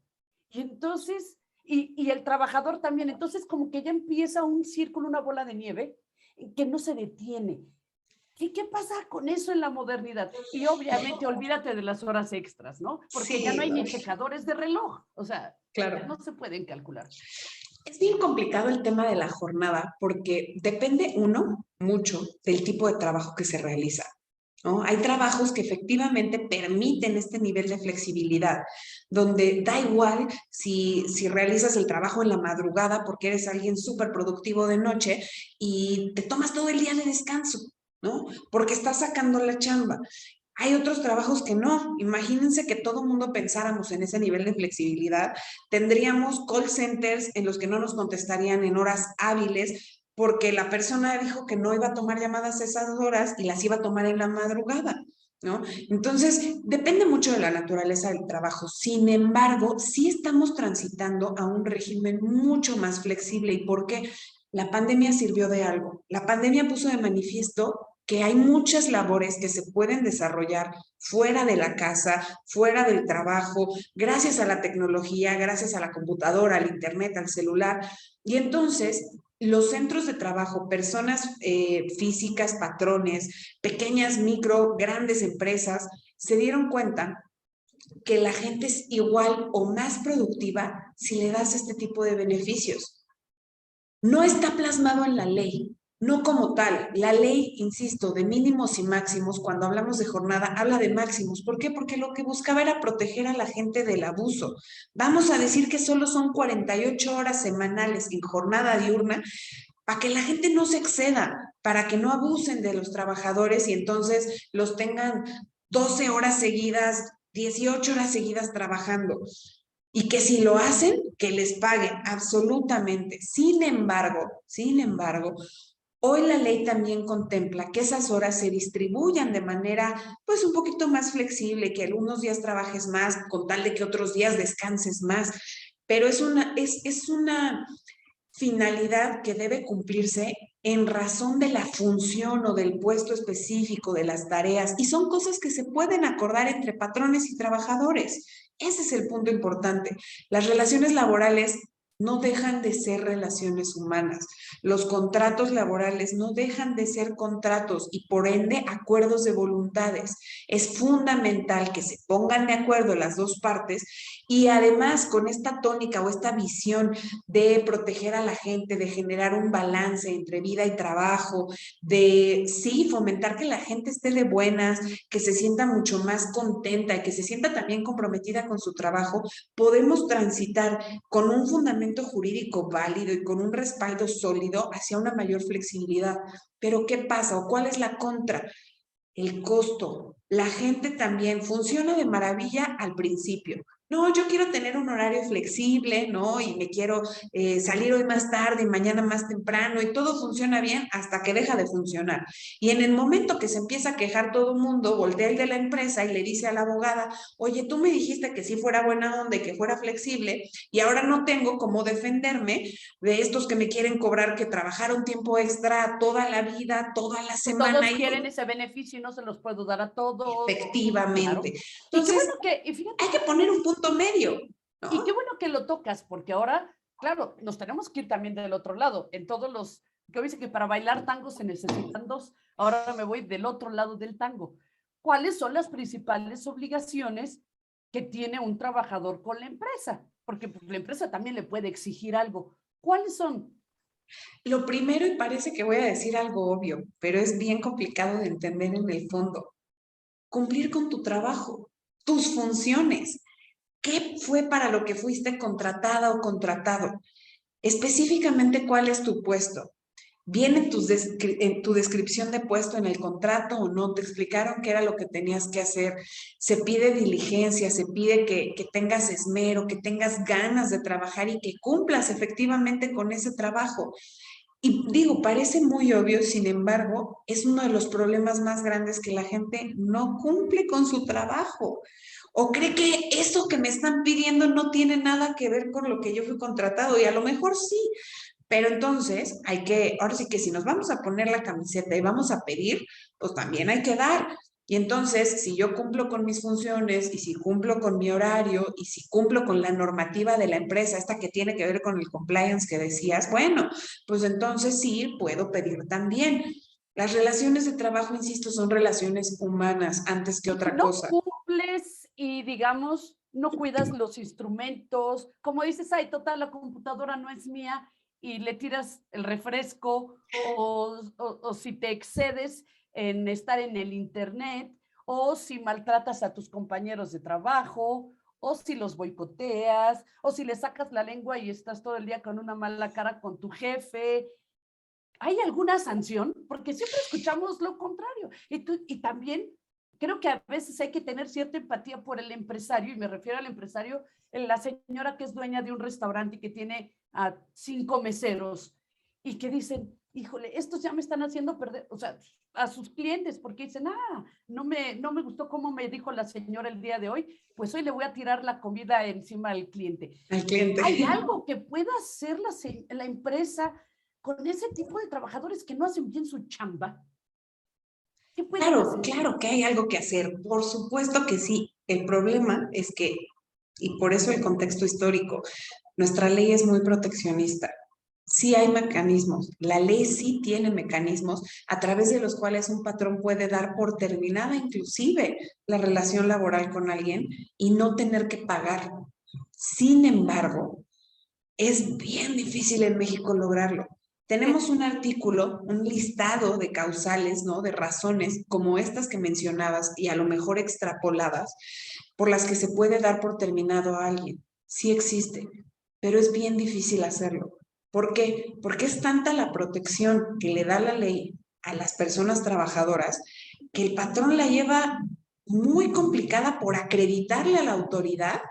Y entonces, y el trabajador también, entonces como que ya empieza un círculo, una bola de nieve que no se detiene. ¿Qué pasa con eso en la modernidad? Y obviamente olvídate de las horas extras, ¿no? Porque ya no Sí, hay no, ni checadores de reloj, o sea, ya claro. no se pueden calcular. Es bien complicado el tema de la jornada porque depende uno mucho del tipo de trabajo que se realiza, ¿no? Hay trabajos que efectivamente permiten este nivel de flexibilidad, donde da igual si realizas el trabajo en la madrugada porque eres alguien súper productivo de noche y te tomas todo el día de descanso, ¿no? Porque estás sacando la chamba. Hay otros trabajos que no. Imagínense que todo el mundo pensáramos en ese nivel de flexibilidad. Tendríamos call centers en los que no nos contestarían en horas hábiles porque la persona dijo que no iba a tomar llamadas a esas horas y las iba a tomar en la madrugada, ¿no? Entonces, depende mucho de la naturaleza del trabajo. Sin embargo, sí estamos transitando a un régimen mucho más flexible. ¿Y por qué? La pandemia sirvió de algo. La pandemia puso de manifiesto que hay muchas labores que se pueden desarrollar fuera de la casa, fuera del trabajo, gracias a la tecnología, gracias a la computadora, al internet, al celular. Y entonces, los centros de trabajo, personas físicas, patrones, pequeñas, micro, grandes empresas, se dieron cuenta que la gente es igual o más productiva si le das este tipo de beneficios. No está plasmado en la ley, no como tal. La ley, insisto, de mínimos y máximos, cuando hablamos de jornada, habla de máximos. ¿Por qué? Porque lo que buscaba era proteger a la gente del abuso. Vamos a decir que solo son 48 horas semanales en jornada diurna para que la gente no se exceda, para que no abusen de los trabajadores y entonces los tengan 12 horas seguidas, 18 horas seguidas trabajando. Y que si lo hacen, que les paguen absolutamente. Sin embargo, hoy la ley también contempla que esas horas se distribuyan de manera, pues, un poquito más flexible, que algunos días trabajes más, con tal de que otros días descanses más. Pero es una finalidad que debe cumplirse en razón de la función o del puesto específico de las tareas y son cosas que se pueden acordar entre patrones y trabajadores. Ese es el punto importante. Las relaciones laborales no dejan de ser relaciones humanas. Los contratos laborales no dejan de ser contratos y por ende acuerdos de voluntades. Es fundamental que se pongan de acuerdo las dos partes y además con esta tónica o esta visión de proteger a la gente, de generar un balance entre vida y trabajo, de sí, fomentar que la gente esté de buenas, que se sienta mucho más contenta y que se sienta también comprometida con su trabajo, podemos transitar con un fundamento jurídico válido y con un respaldo sólido hacia una mayor flexibilidad. Pero ¿qué pasa o cuál es la contra? El costo. La gente también funciona de maravilla al principio. No, yo quiero tener un horario flexible, ¿no? Y me quiero salir hoy más tarde y mañana más temprano y todo funciona bien hasta que deja de funcionar. Y en el momento que se empieza a quejar todo el mundo, voltea el de la empresa y le dice a la abogada, oye, tú me dijiste que sí fuera buena onda y que fuera flexible y ahora no tengo cómo defenderme de estos que me quieren cobrar que trabajaron tiempo extra toda la vida, toda la semana. Todos quieren ese beneficio y no se los puedo dar a todos. Efectivamente. Claro. Y qué Entonces, bueno que, y fíjate, hay que poner un punto medio, y qué ¿no? bueno que lo tocas, porque ahora, claro, nos tenemos que ir también del otro lado. En todos los, que dice que para bailar tango se necesitan dos, ahora me voy del otro lado del tango. ¿Cuáles son las principales obligaciones que tiene un trabajador con la empresa? Porque pues, la empresa también le puede exigir algo. ¿Cuáles son? Lo primero, y parece que voy a decir algo obvio, pero es bien complicado de entender en el fondo, cumplir con tu trabajo, tus funciones. ¿Qué fue para lo que fuiste contratada o contratado? Específicamente, ¿cuál es tu puesto? ¿Viene en tu descripción de puesto en el contrato o no? ¿Te explicaron qué era lo que tenías que hacer? Se pide diligencia, se pide que tengas esmero, que tengas ganas de trabajar y que cumplas efectivamente con ese trabajo. Y digo, parece muy obvio, sin embargo, es uno de los problemas más grandes que la gente no cumple con su trabajo o cree que eso que me están pidiendo no tiene nada que ver con lo que yo fui contratado y a lo mejor sí, pero entonces hay que, ahora sí que si nos vamos a poner la camiseta y vamos a pedir, pues también hay que dar. Y entonces, si yo cumplo con mis funciones y si cumplo con mi horario y si cumplo con la normativa de la empresa, esta que tiene que ver con el compliance que decías, bueno, pues entonces sí, puedo pedir también. Las relaciones de trabajo, insisto, son relaciones humanas antes que Y si otra no cosa. cumples y, digamos, no cuidas los instrumentos, como dices, ay, total, la computadora no es mía, y le tiras el refresco, o si te excedes en estar en el internet, o si maltratas a tus compañeros de trabajo, o si los boicoteas, o si le sacas la lengua y estás todo el día con una mala cara con tu jefe. ¿Hay alguna sanción? Porque siempre escuchamos lo contrario. Y también creo que a veces hay que tener cierta empatía por el empresario, y me refiero al empresario, la señora que es dueña de un restaurante y que tiene a 5 meseros y que dicen, híjole, estos ya me están haciendo perder, o sea, a sus clientes, porque dicen, no me gustó cómo me dijo la señora el día de hoy, pues hoy le voy a tirar la comida encima al cliente. Al cliente. ¿Hay algo que pueda hacer la empresa con ese tipo de trabajadores que no hacen bien su chamba? ¿Qué pueden Claro, hacer? claro que hay algo que hacer, por supuesto que sí. El problema es que, y por eso el contexto histórico, nuestra ley es muy proteccionista. Sí hay mecanismos, la ley sí tiene mecanismos a través de los cuales un patrón puede dar por terminada inclusive la relación laboral con alguien y no tener que pagar. Sin embargo, es bien difícil en México lograrlo. Tenemos un artículo, un listado de causales, ¿no? De razones como estas que mencionabas y a lo mejor extrapoladas, por las que se puede dar por terminado a alguien. Sí existe, pero es bien difícil hacerlo. ¿Por qué? Porque es tanta la protección que le da la ley a las personas trabajadoras que el patrón la lleva muy complicada por acreditarle a la autoridad.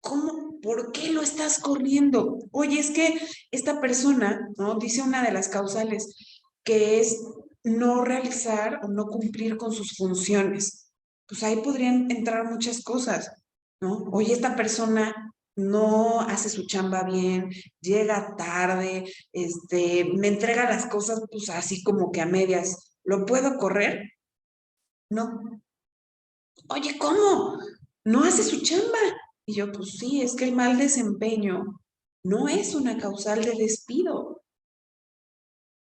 ¿Cómo? ¿Por qué lo estás corriendo? Oye, es que esta persona, ¿no? Dice una de las causales, que es no realizar o no cumplir con sus funciones. Pues ahí podrían entrar muchas cosas, ¿no? Oye, esta persona no hace su chamba bien, llega tarde, me entrega las cosas pues así como que a medias. ¿Lo puedo correr? No. Oye, ¿cómo? No hace su chamba. Y yo, pues sí, es que el mal desempeño no es una causal de despido.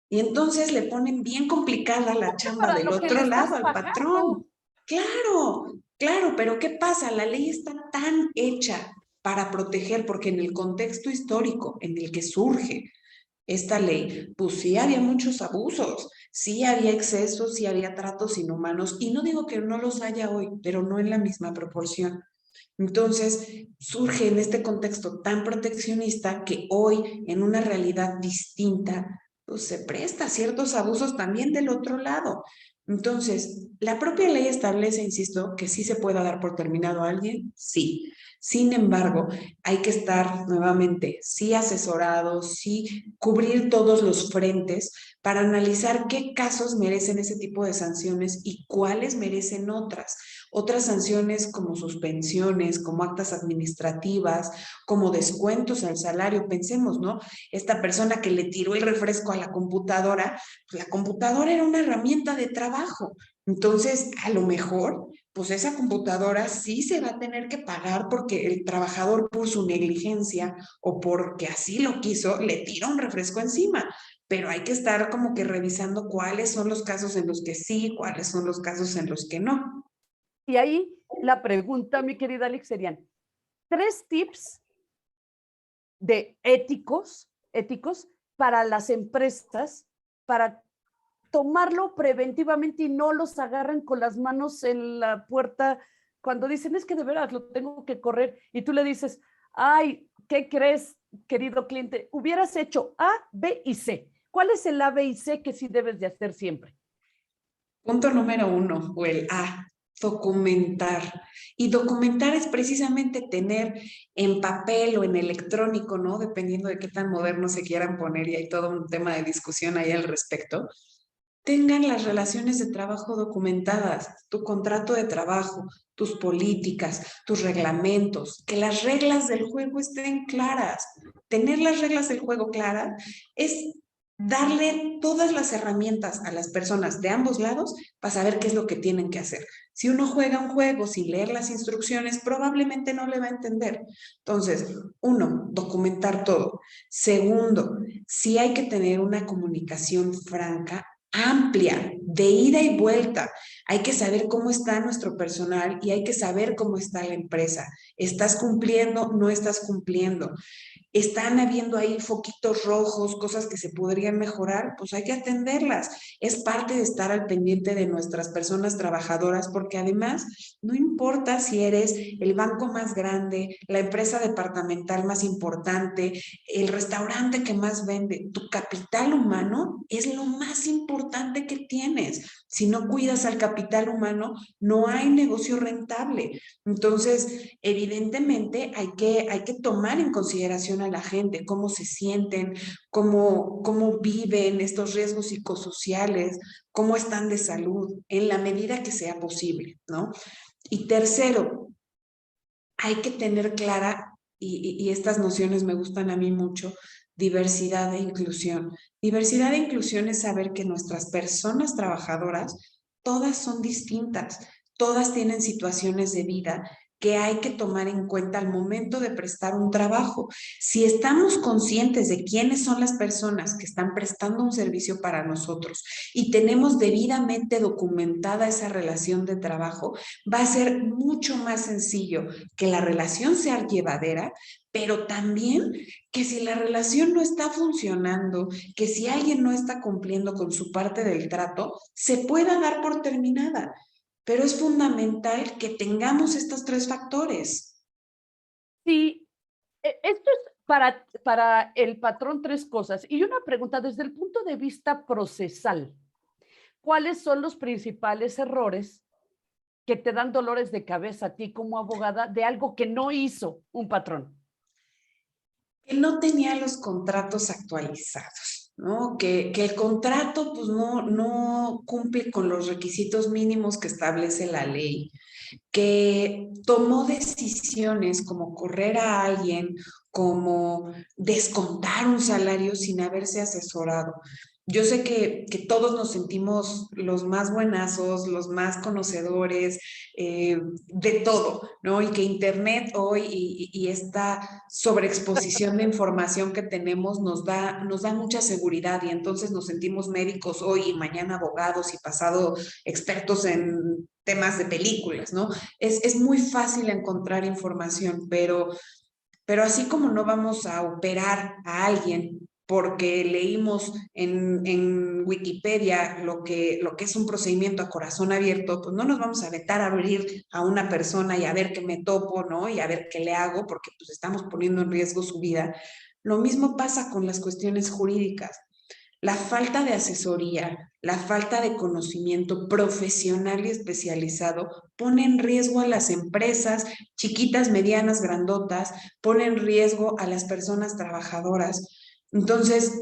Y entonces le ponen bien complicada la chamba Para del lo que le otro estás lado al patrón. pagando. Claro, claro, pero ¿qué pasa? La ley está tan hecha para proteger, porque en el contexto histórico en el que surge esta ley, pues sí había muchos abusos, sí había excesos, sí había tratos inhumanos, y no digo que no los haya hoy, pero no en la misma proporción. Entonces, surge en este contexto tan proteccionista que hoy, en una realidad distinta, pues se presta a ciertos abusos también del otro lado. Entonces, la propia ley establece, insisto, que sí se pueda dar por terminado a alguien, sí. Sin embargo, hay que estar nuevamente, sí asesorados, sí cubrir todos los frentes para analizar qué casos merecen ese tipo de sanciones y cuáles merecen otras. Otras sanciones como suspensiones, como actas administrativas, como descuentos al salario. Pensemos, ¿no? Esta persona que le tiró el refresco a la computadora, pues la computadora era una herramienta de trabajo. Entonces, a lo mejor, pues esa computadora sí se va a tener que pagar porque el trabajador por su negligencia o porque así lo quiso, le tira un refresco encima. Pero hay que estar como que revisando cuáles son los casos en los que sí, cuáles son los casos en los que no. Y ahí la pregunta, mi querida Alex, serían 3 tips de éticos para las empresas, para tomarlo preventivamente y no los agarren con las manos en la puerta cuando dicen, es que de veras lo tengo que correr, y tú le dices, ay, ¿qué crees, querido cliente? Hubieras hecho A, B y C. ¿Cuál es el A, B y C que sí debes de hacer siempre? Punto número 1, o el A. documentar. Y documentar es precisamente tener en papel o en electrónico, ¿no? Dependiendo de qué tan moderno se quieran poner, y hay todo un tema de discusión ahí al respecto. Tengan las relaciones de trabajo documentadas, tu contrato de trabajo, tus políticas, tus reglamentos, que las reglas del juego estén claras. Tener las reglas del juego claras es darle todas las herramientas a las personas de ambos lados para saber qué es lo que tienen que hacer. Si uno juega un juego sin leer las instrucciones, probablemente no le va a entender. Entonces, uno, documentar todo. Segundo, si hay que tener una comunicación franca, amplia, de ida y vuelta. Hay que saber cómo está nuestro personal y hay que saber cómo está la empresa. ¿Estás cumpliendo? ¿No estás cumpliendo? Están habiendo ahí foquitos rojos, cosas que se podrían mejorar, pues hay que atenderlas. Es parte de estar al pendiente de nuestras personas trabajadoras, porque además no importa si eres el banco más grande, la empresa departamental más importante, el restaurante que más vende, tu capital humano es lo más importante que tienes. Si no cuidas al capital humano, no hay negocio rentable. Entonces, evidentemente hay que tomar en consideración a la gente, cómo se sienten, cómo viven estos riesgos psicosociales, cómo están de salud, en la medida que sea posible, ¿no? Y tercero, hay que tener clara, y estas nociones me gustan a mí mucho, diversidad e inclusión. Diversidad e inclusión es saber que nuestras personas trabajadoras, todas son distintas, todas tienen situaciones de vida que hay que tomar en cuenta al momento de prestar un trabajo. Si estamos conscientes de quiénes son las personas que están prestando un servicio para nosotros y tenemos debidamente documentada esa relación de trabajo, va a ser mucho más sencillo que la relación sea llevadera, pero también que si la relación no está funcionando, que si alguien no está cumpliendo con su parte del trato, se pueda dar por terminada. Pero es fundamental que tengamos estos tres factores. Sí, esto es para el patrón tres cosas. Y una pregunta desde el punto de vista procesal. ¿Cuáles son los principales errores que te dan dolores de cabeza a ti como abogada de algo que no hizo un patrón? Que no tenía los contratos actualizados, ¿no? Que el contrato pues no cumple con los requisitos mínimos que establece la ley, que tomó decisiones como correr a alguien, como descontar un salario sin haberse asesorado. Yo sé que todos nos sentimos los más buenazos, los más conocedores de todo, ¿no? Y que Internet hoy y esta sobreexposición de información que tenemos nos da mucha seguridad, y entonces nos sentimos médicos hoy y mañana abogados y pasado expertos en temas de películas, ¿no? Es muy fácil encontrar información, pero así como no vamos a operar a alguien porque leímos en Wikipedia lo que es un procedimiento a corazón abierto, pues no nos vamos a vetar a abrir a una persona y a ver qué me topo, ¿no? Y a ver qué le hago, porque pues estamos poniendo en riesgo su vida. Lo mismo pasa con las cuestiones jurídicas. La falta de asesoría, la falta de conocimiento profesional y especializado pone en riesgo a las empresas, chiquitas, medianas, grandotas, pone en riesgo a las personas trabajadoras. Entonces,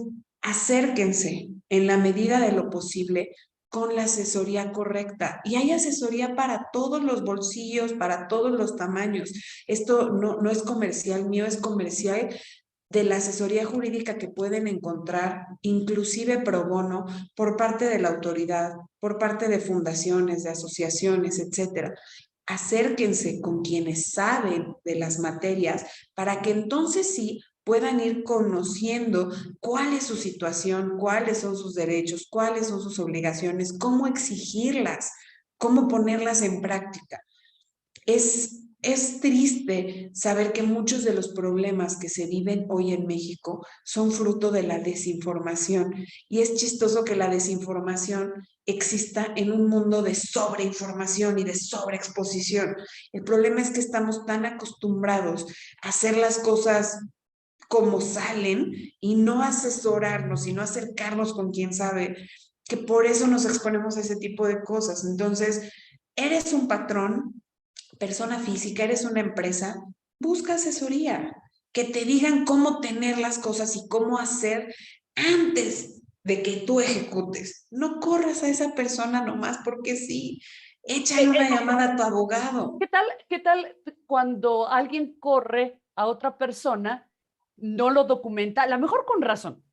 acérquense en la medida de lo posible con la asesoría correcta. Y hay asesoría para todos los bolsillos, para todos los tamaños. Esto no es comercial mío, es comercial de la asesoría jurídica que pueden encontrar, inclusive pro bono, por parte de la autoridad, por parte de fundaciones, de asociaciones, etcétera. Acérquense con quienes saben de las materias para que entonces sí puedan ir conociendo cuál es su situación, cuáles son sus derechos, cuáles son sus obligaciones, cómo exigirlas, cómo ponerlas en práctica. Es triste saber que muchos de los problemas que se viven hoy en México son fruto de la desinformación, y es chistoso que la desinformación exista en un mundo de sobreinformación y de sobreexposición. El problema es que estamos tan acostumbrados a hacer las cosas como salen y no asesorarnos y no acercarnos con quien sabe, que por eso nos exponemos a ese tipo de cosas. Entonces, Eres un patrón, persona física, eres una empresa, busca asesoría, que te digan cómo tener las cosas y cómo hacer antes de que tú ejecutes. No corras a esa persona nomás porque sí. Eh, Échale una llamada a tu abogado. qué tal cuando alguien corre a otra persona, no lo documenta, a lo mejor con razón,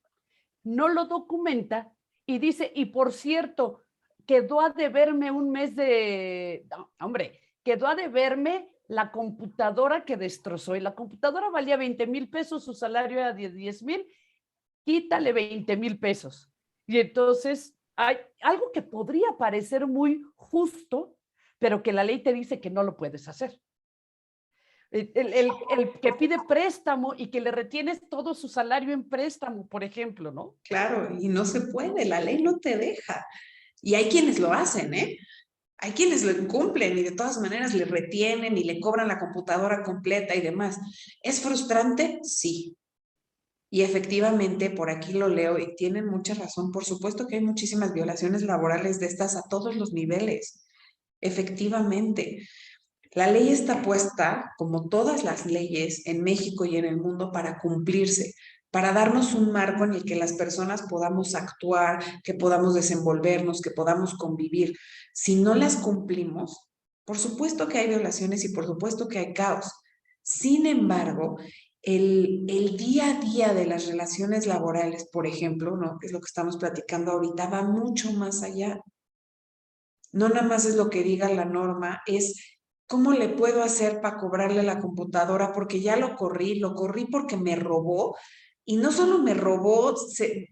no lo documenta y dice, y por cierto, quedó a deberme un mes de, no, hombre, quedó a deberme la computadora que destrozó y la computadora valía 20,000 pesos, su salario era de 10,000, quítale 20,000 pesos. Y entonces hay algo que podría parecer muy justo, pero que la ley te dice que no lo puedes hacer. El que pide préstamo y que le retienes todo su salario en préstamo, por ejemplo, ¿no? Claro, y no se puede, la ley no te deja. Y hay quienes lo hacen, ¿eh? Hay quienes lo incumplen y de todas maneras le retienen y le cobran la computadora completa y demás. ¿Es frustrante? Sí. Y efectivamente, por aquí lo leo y tienen mucha razón. Por supuesto que hay muchísimas violaciones laborales de estas a todos los niveles. Efectivamente, la ley está puesta, como todas las leyes en México y en el mundo, para cumplirse, para darnos un marco en el que las personas podamos actuar, que podamos desenvolvernos, que podamos convivir. Si no las cumplimos, por supuesto que hay violaciones y por supuesto que hay caos. Sin embargo, el día a día de las relaciones laborales, por ejemplo, ¿no? Que es lo que estamos platicando ahorita, va mucho más allá. No nada más es lo que diga la norma, es cómo le puedo hacer para cobrarle la computadora porque ya lo corrí porque me robó y no solo me robó, se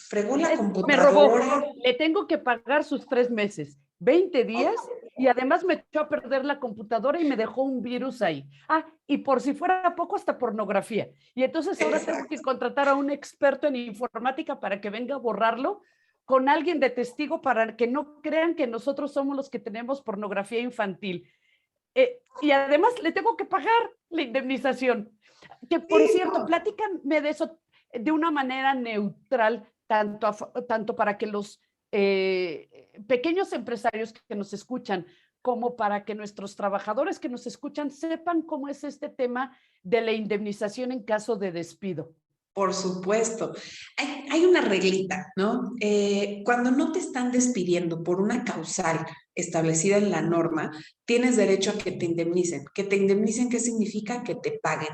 fregó la Me robó, computadora. le tengo que pagar sus 3 meses, 20 días, y además me echó a perder la computadora y me dejó un virus ahí. Ah, y por si fuera poco, hasta pornografía. Y entonces ahora tengo que contratar a un experto en informática para que venga a borrarlo con alguien de testigo para que no crean que nosotros somos los que tenemos pornografía infantil. Y además le tengo que pagar la indemnización. Que por Sí, cierto, no. platícanme de eso de una manera neutral, tanto para que los pequeños empresarios que nos escuchan, como para que nuestros trabajadores que nos escuchan sepan cómo es este tema de la indemnización en caso de despido. Por supuesto. Hay una reglita, ¿no? Cuando no te están despidiendo por una causal establecida en la norma, tienes derecho a que te indemnicen. ¿Que te indemnicen qué significa? Que te paguen.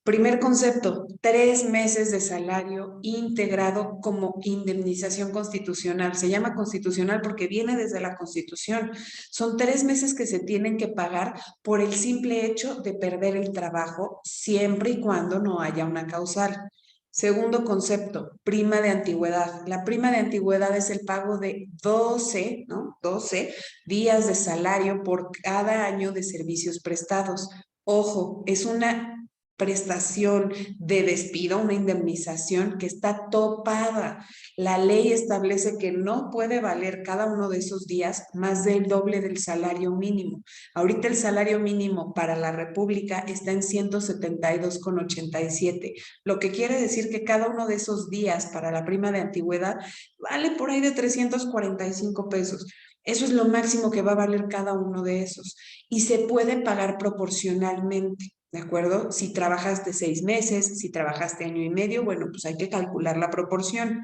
Primer concepto, 3 meses de salario integrado como indemnización constitucional. Se llama constitucional porque viene desde la Constitución. Son 3 meses que se tienen que pagar por el simple hecho de perder el trabajo, siempre y cuando no haya una causal. Segundo concepto, prima de antigüedad. La prima de antigüedad es el pago de 12, ¿no? 12 días de salario por cada año de servicios prestados. Ojo, es una prestación de despido, una indemnización que está topada. La ley establece que no puede valer cada uno de esos días más del doble del salario mínimo. Ahorita el salario mínimo para la República está en 172,87, lo que quiere decir que cada uno de esos días para la prima de antigüedad vale por ahí de 345 pesos. Eso es lo máximo que va a valer cada uno de esos y se puede pagar proporcionalmente. ¿De acuerdo? Si trabajaste 6 meses, si trabajaste año y medio, bueno, pues hay que calcular la proporción.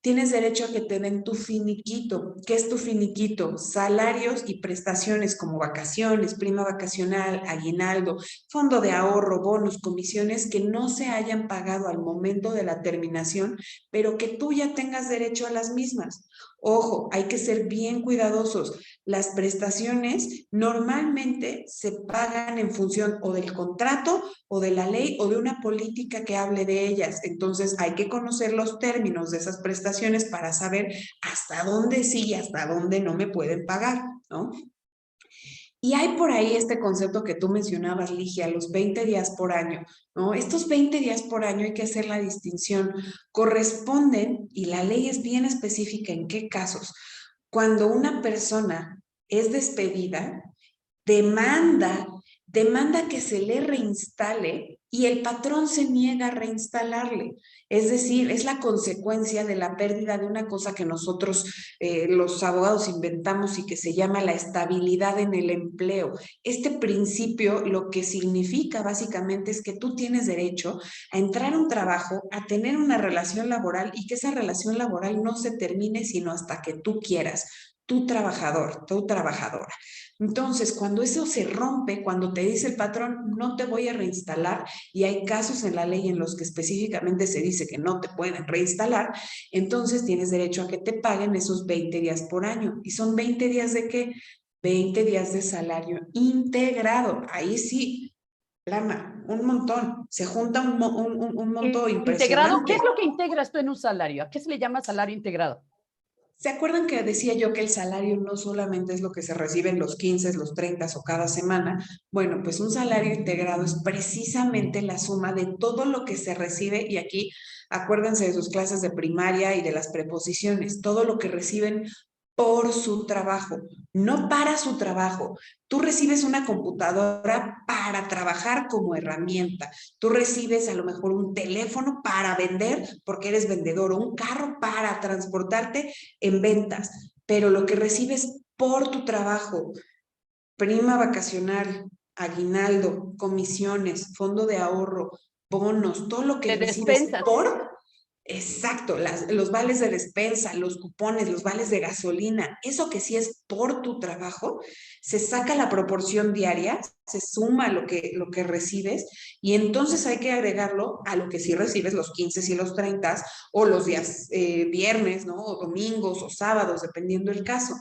Tienes derecho a que te den tu finiquito. ¿Qué es tu finiquito? Salarios y prestaciones como vacaciones, prima vacacional, aguinaldo, fondo de ahorro, bonos, comisiones que no se hayan pagado al momento de la terminación, pero que tú ya tengas derecho a las mismas. Ojo, hay que ser bien cuidadosos. Las prestaciones normalmente se pagan en función o del contrato o de la ley o de una política que hable de ellas. Entonces hay que conocer los términos de esas prestaciones para saber hasta dónde sí y hasta dónde no me pueden pagar, ¿no? Y hay por ahí este concepto que tú mencionabas, Ligia, los 20 días por año, ¿no? Estos 20 días por año hay que hacer la distinción. Corresponden, y la ley es bien específica en qué casos, cuando una persona es despedida, demanda demanda que se le reinstale y el patrón se niega a reinstalarle. Es decir, es la consecuencia de la pérdida de una cosa que nosotros, los abogados, inventamos y que se llama la estabilidad en el empleo. Este principio lo que significa básicamente es que tú tienes derecho a entrar a un trabajo, a tener una relación laboral y que esa relación laboral no se termine sino hasta que tú quieras, tu trabajador, tu trabajadora. Entonces, cuando eso se rompe, cuando te dice el patrón, no te voy a reinstalar, y hay casos en la ley en los que específicamente se dice que no te pueden reinstalar, entonces tienes derecho a que te paguen esos 20 días por año. ¿Y son 20 días de qué? 20 días de salario integrado. Ahí sí, Lana, un montón. Se junta un monto Integrado, ¿qué impresionante. es lo que integras tú en un salario? ¿A qué se le llama salario integrado? ¿Se acuerdan que decía yo que el salario no solamente es lo que se recibe en los 15, los 30 o cada semana? Bueno, pues un salario integrado es precisamente la suma de todo lo que se recibe, y aquí acuérdense de sus clases de primaria y de las preposiciones, todo lo que reciben por su trabajo, no para su trabajo. Tú recibes una computadora para trabajar como herramienta. Tú recibes a lo mejor un teléfono para vender porque eres vendedor, o un carro para transportarte en ventas, pero lo que recibes por tu trabajo, prima vacacional, aguinaldo, comisiones, fondo de ahorro, bonos, todo lo que De recibes despensas. por... Exacto, los vales de despensa, los cupones, los vales de gasolina, eso que sí es por tu trabajo, se saca la proporción diaria, se suma lo que recibes, y entonces hay que agregarlo a lo que sí recibes los 15 y los 30 o los días viernes, ¿no? O domingos o sábados, dependiendo del caso.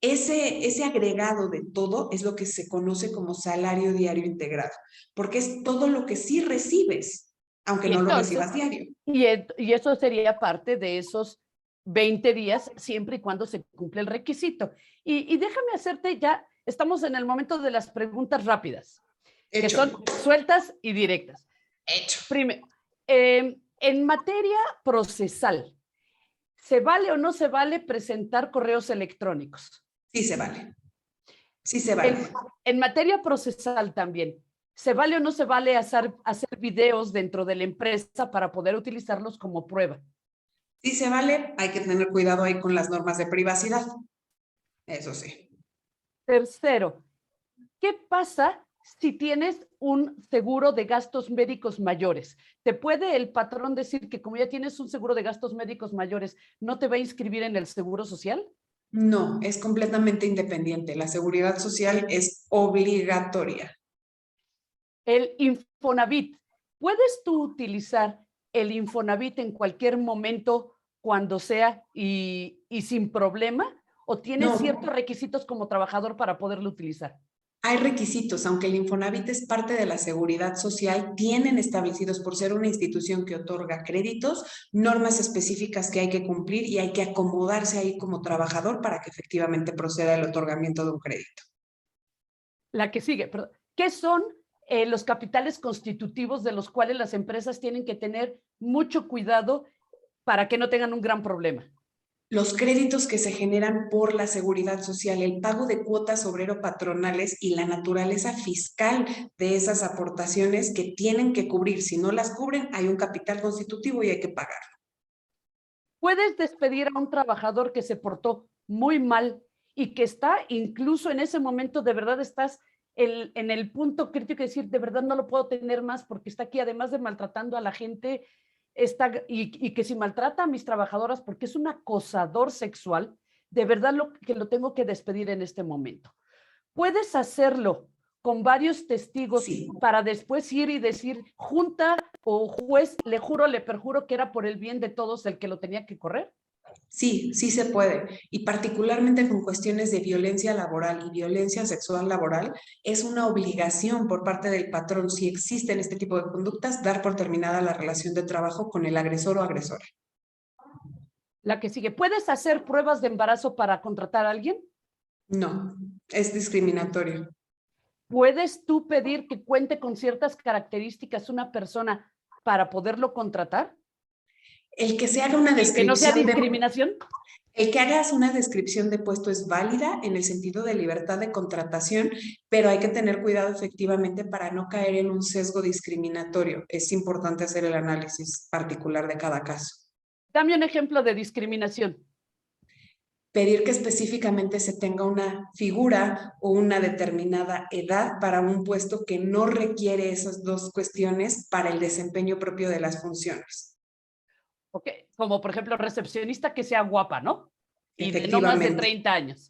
Ese agregado de todo es lo que se conoce como salario diario integrado, porque es todo lo que sí recibes, aunque Y no lo entonces, recibas diario. y eso sería parte de esos 20 días, siempre y cuando se cumple el requisito. Y déjame hacerte ya, estamos en el momento de las preguntas rápidas, que Hecho, son sueltas y directas. hecho. Primero, en materia procesal, ¿se vale o no se vale presentar correos electrónicos? Sí se vale. Sí se En, vale. en materia procesal también, ¿se vale o no se vale hacer videos dentro de la empresa para poder utilizarlos como prueba? Sí se vale. Hay que tener cuidado ahí con las normas de privacidad. Eso sí. Tercero, ¿qué pasa si tienes un seguro de gastos médicos mayores? ¿Te puede el patrón decir que como ya tienes un seguro de gastos médicos mayores, no te va a inscribir en el seguro social? No, es completamente independiente. La seguridad social es obligatoria. El Infonavit, ¿puedes tú utilizar el Infonavit en cualquier momento, cuando sea y sin problema? ¿O tienes ciertos No, requisitos como trabajador para poderlo utilizar? hay requisitos, aunque el Infonavit es parte de la seguridad social, tienen establecidos, por ser una institución que otorga créditos, normas específicas que hay que cumplir, y hay que acomodarse ahí como trabajador para que efectivamente proceda el otorgamiento de un crédito. La que sigue, perdón. ¿Qué son los capitales constitutivos de los cuales las empresas tienen que tener mucho cuidado para que no tengan un gran problema? Los créditos que se generan por la seguridad social, el pago de cuotas obrero-patronales y la naturaleza fiscal de esas aportaciones que tienen que cubrir. Si no las cubren, hay un capital constitutivo y hay que pagar. Puedes despedir a un trabajador que se portó muy mal y que está incluso en ese momento, de verdad estás en el punto crítico de decir, de verdad no lo puedo tener más porque está aquí, además de maltratando a la gente, está, y que si maltrata a mis trabajadoras porque es un acosador sexual, de verdad que lo tengo que despedir en este momento. Puedes hacerlo con varios testigos Sí, para después ir y decir, junta o juez, le juro, le perjuro que era por el bien de todos el que lo tenía que correr. sí, sí se puede. Y particularmente con cuestiones de violencia laboral y violencia sexual laboral, es una obligación por parte del patrón, si existen este tipo de conductas, dar por terminada la relación de trabajo con el agresor o agresora. La que sigue, ¿puedes hacer pruebas de embarazo para contratar a alguien? No, es discriminatorio. ¿Puedes tú pedir que cuente con ciertas características una persona para poderlo contratar? El que se haga una Que no sea descripción de discriminación. El que hagas una descripción de puesto es válida en el sentido de libertad de contratación, pero hay que tener cuidado efectivamente para no caer en un sesgo discriminatorio. Es importante hacer el análisis particular de cada caso. Dame un ejemplo de discriminación. Pedir que específicamente se tenga una figura o una determinada edad para un puesto que no requiere esas dos cuestiones para el desempeño propio de las funciones. ¿Ok? Como por ejemplo recepcionista que sea guapa, ¿no? Y de no más de Efectivamente. 30 años.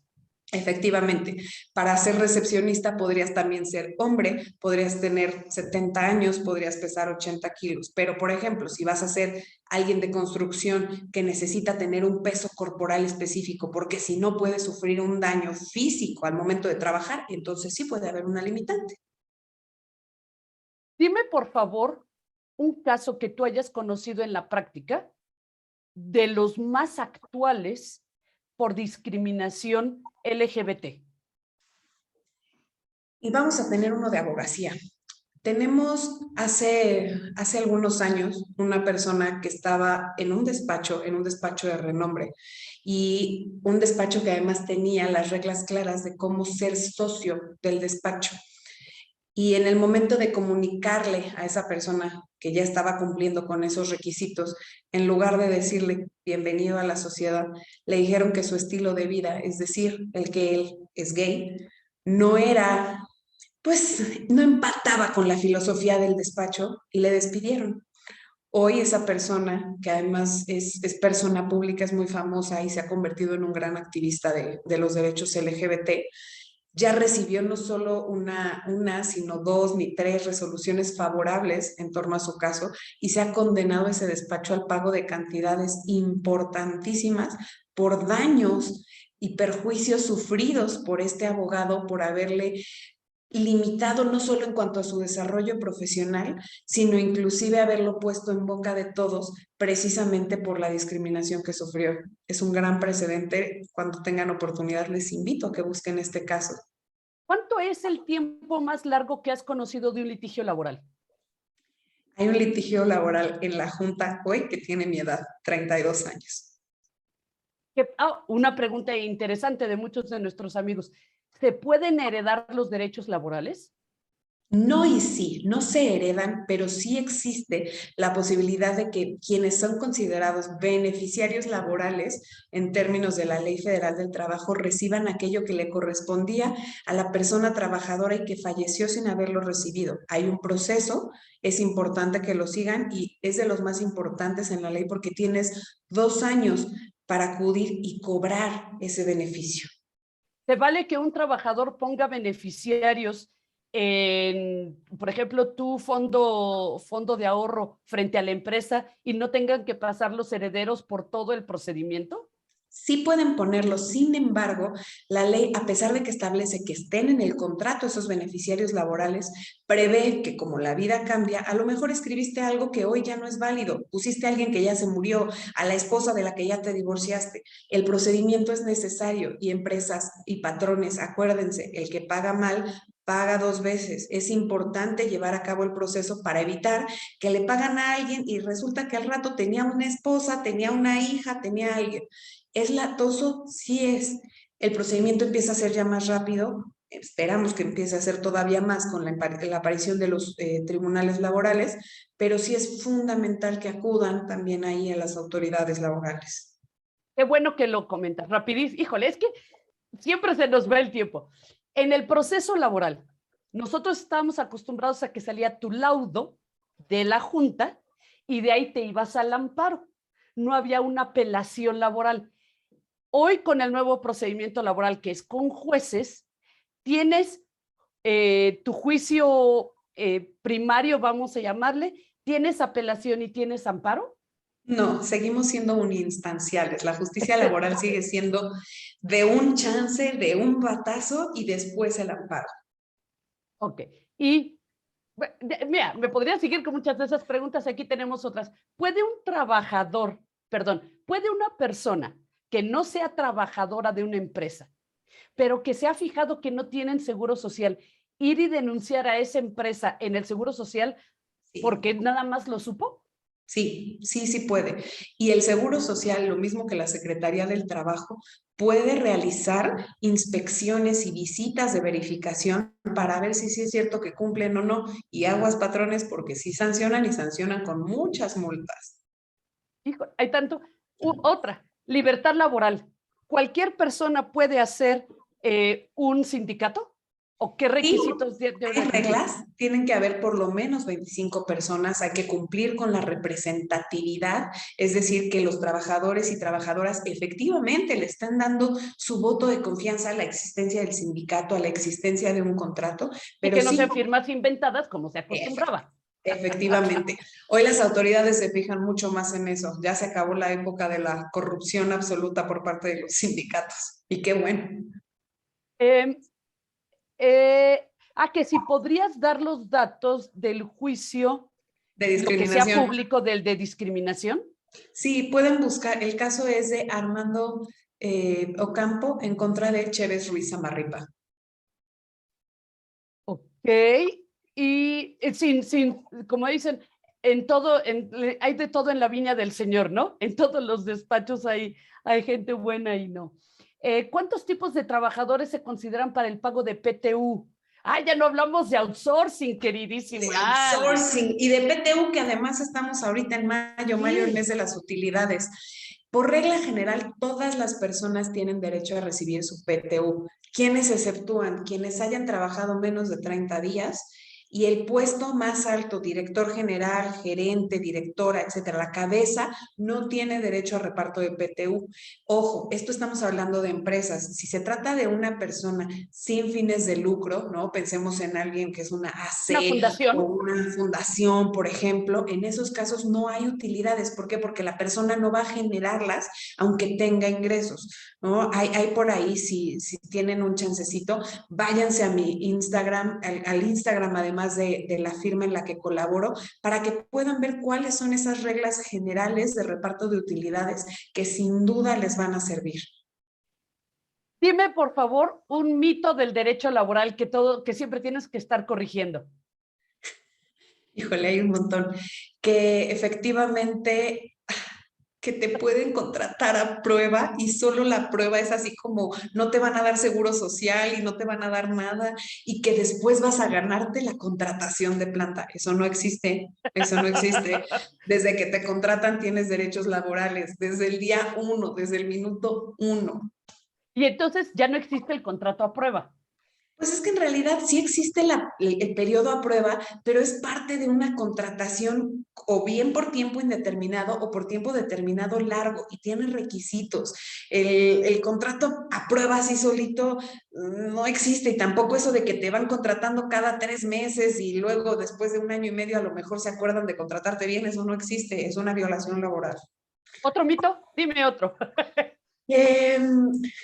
Efectivamente, para ser recepcionista podrías también ser hombre, podrías tener 70 años, podrías pesar 80 kilos, pero por ejemplo, si vas a ser alguien de construcción que necesita tener un peso corporal específico, porque si no puede sufrir un daño físico al momento de trabajar, entonces sí puede haber una limitante. Dime, por favor, un caso que tú hayas conocido en la práctica de los más actuales por discriminación LGBT. Y vamos a tener uno de abogacía. Tenemos hace algunos años una persona que estaba en un despacho de renombre, y un despacho que además tenía las reglas claras de cómo ser socio del despacho. Y en el momento de comunicarle a esa persona que ya estaba cumpliendo con esos requisitos, en lugar de decirle bienvenido a la sociedad, le dijeron que su estilo de vida, es decir, el que él es gay, no era, pues no empataba con la filosofía del despacho y le despidieron. Hoy esa persona, que además es persona pública, es muy famosa y se ha convertido en un gran activista de los derechos LGBT, ya recibió no solo sino dos ni tres resoluciones favorables en torno a su caso, y se ha condenado ese despacho al pago de cantidades importantísimas por daños y perjuicios sufridos por este abogado por haberle limitado no solo en cuanto a su desarrollo profesional, sino inclusive haberlo puesto en boca de todos precisamente por la discriminación que sufrió. Es un gran precedente. Cuando tengan oportunidad, les invito a que busquen este caso. ¿Cuánto es el tiempo más largo que has conocido de un litigio laboral? Hay un litigio laboral en la Junta hoy que tiene mi edad, 32 años. Una pregunta interesante de muchos de nuestros amigos. ¿Se pueden heredar los derechos laborales? No y sí, no se heredan, pero sí existe la posibilidad de que quienes son considerados beneficiarios laborales en términos de la Ley Federal del Trabajo reciban aquello que le correspondía a la persona trabajadora y que falleció sin haberlo recibido. Hay un proceso, es importante que lo sigan y es de los más importantes en la ley porque tienes 2 años para acudir y cobrar ese beneficio. ¿Se vale que un trabajador ponga beneficiarios por ejemplo, tu fondo de ahorro frente a la empresa y no tengan que pasar los herederos por todo el procedimiento? Sí pueden ponerlo, sin embargo, la ley, a pesar de que establece que estén en el contrato esos beneficiarios laborales, prevé que como la vida cambia, a lo mejor escribiste algo que hoy ya no es válido, pusiste a alguien que ya se murió, a la esposa de la que ya te divorciaste. El procedimiento es necesario y empresas y patrones, acuérdense, el que paga mal paga 2 veces. Es importante llevar a cabo el proceso para evitar que le pagan a alguien y resulta que al rato tenía una esposa, tenía una hija, tenía alguien. ¿Es latoso? Sí es. El procedimiento empieza a ser ya más rápido. Esperamos que empiece a ser todavía más con la aparición de los tribunales laborales, pero sí es fundamental que acudan también ahí a las autoridades laborales. Qué bueno que lo comentas. Rapidísimo. Híjole, es que siempre se nos va el tiempo. En el proceso laboral, nosotros estábamos acostumbrados a que salía tu laudo de la junta y de ahí te ibas al amparo. No había una apelación laboral. Hoy, con el nuevo procedimiento laboral, que es con jueces, tienes tu juicio primario, vamos a llamarle, tienes apelación y tienes amparo. No, seguimos siendo uninstanciales. La justicia laboral sigue siendo de un chance, de un batazo y después el amparo. Ok. Y mira, me podría seguir con muchas de esas preguntas. Aquí tenemos otras. ¿Puede un trabajador, perdón, puede una persona que no sea trabajadora de una empresa, pero que se ha fijado que no tienen seguro social, ir y denunciar a esa empresa en el seguro social Sí. porque nada más lo supo? Sí, sí, sí puede. Y el Seguro Social, lo mismo que la Secretaría del Trabajo, puede realizar inspecciones y visitas de verificación para ver si sí es cierto que cumplen o no. Y aguas patrones, porque sí sancionan y sancionan con muchas multas. Hijo, hay tanto. Otra, libertad laboral. ¿Cualquier persona puede hacer un sindicato? ¿O qué Sí, requisitos debe hay cumplir? reglas, tienen que haber por lo menos 25 personas, hay que cumplir con la representatividad, es decir, que los trabajadores y trabajadoras efectivamente le están dando su voto de confianza a la existencia del sindicato, a la existencia de un contrato, Y pero que no sí, sean firmas inventadas como se acostumbraba. efectivamente. Hoy las autoridades se fijan mucho más en eso, ya se acabó la época de la corrupción absoluta por parte de los sindicatos, y qué bueno. Eh, que si podrías dar los datos del juicio, De lo que sea discriminación. público del de discriminación. Sí, pueden buscar, el caso es de Armando Ocampo en contra de Chévez Ruiz Amarripa. Ok. Y como dicen, en todo, hay de todo en la viña del Señor, ¿no? En todos los despachos hay gente buena y no. ¿Cuántos tipos de trabajadores se consideran para el pago de PTU? Ya no hablamos de outsourcing, De queridísima Alex. outsourcing y de PTU, que además estamos ahorita en mayo, el mes Sí, de las utilidades. Por regla general, todas las personas tienen derecho a recibir su PTU. ¿Quiénes se exceptúan? Quienes hayan trabajado menos de 30 días y el puesto más alto, director general, gerente, directora, etcétera, la cabeza no tiene derecho a reparto de PTU. Ojo, esto estamos hablando de empresas. Si se trata de una persona sin fines de lucro, ¿no? Pensemos en alguien que es una una AC o fundación. una fundación, por ejemplo. En esos casos no hay utilidades. ¿Por qué? Porque la persona no va a generarlas aunque tenga ingresos, ¿no? Hay por ahí, si tienen un chancecito, váyanse a mi Instagram, al Instagram además de la firma en la que colaboro, para que puedan ver cuáles son esas reglas generales de reparto de utilidades que sin duda les van a servir. Dime, por favor, un mito del derecho laboral que siempre tienes que estar corrigiendo. Híjole, hay un montón. Que efectivamente que te pueden contratar a prueba y solo la prueba es así como no te van a dar seguro social y no te van a dar nada y que después vas a ganarte la contratación de planta. Eso no existe, eso no existe. Desde que te contratan tienes derechos laborales, desde el día uno, desde el minuto uno. Y entonces ya no existe el contrato a prueba. Pues es que en realidad sí existe el periodo a prueba, pero es parte de una contratación o bien por tiempo indeterminado o por tiempo determinado largo y tiene requisitos. El contrato a prueba así solito no existe y tampoco eso de que te van contratando cada 3 meses y luego después de un año y medio a lo mejor se acuerdan de contratarte bien, eso no existe, es una violación laboral. ¿Otro mito? Dime otro. Eh,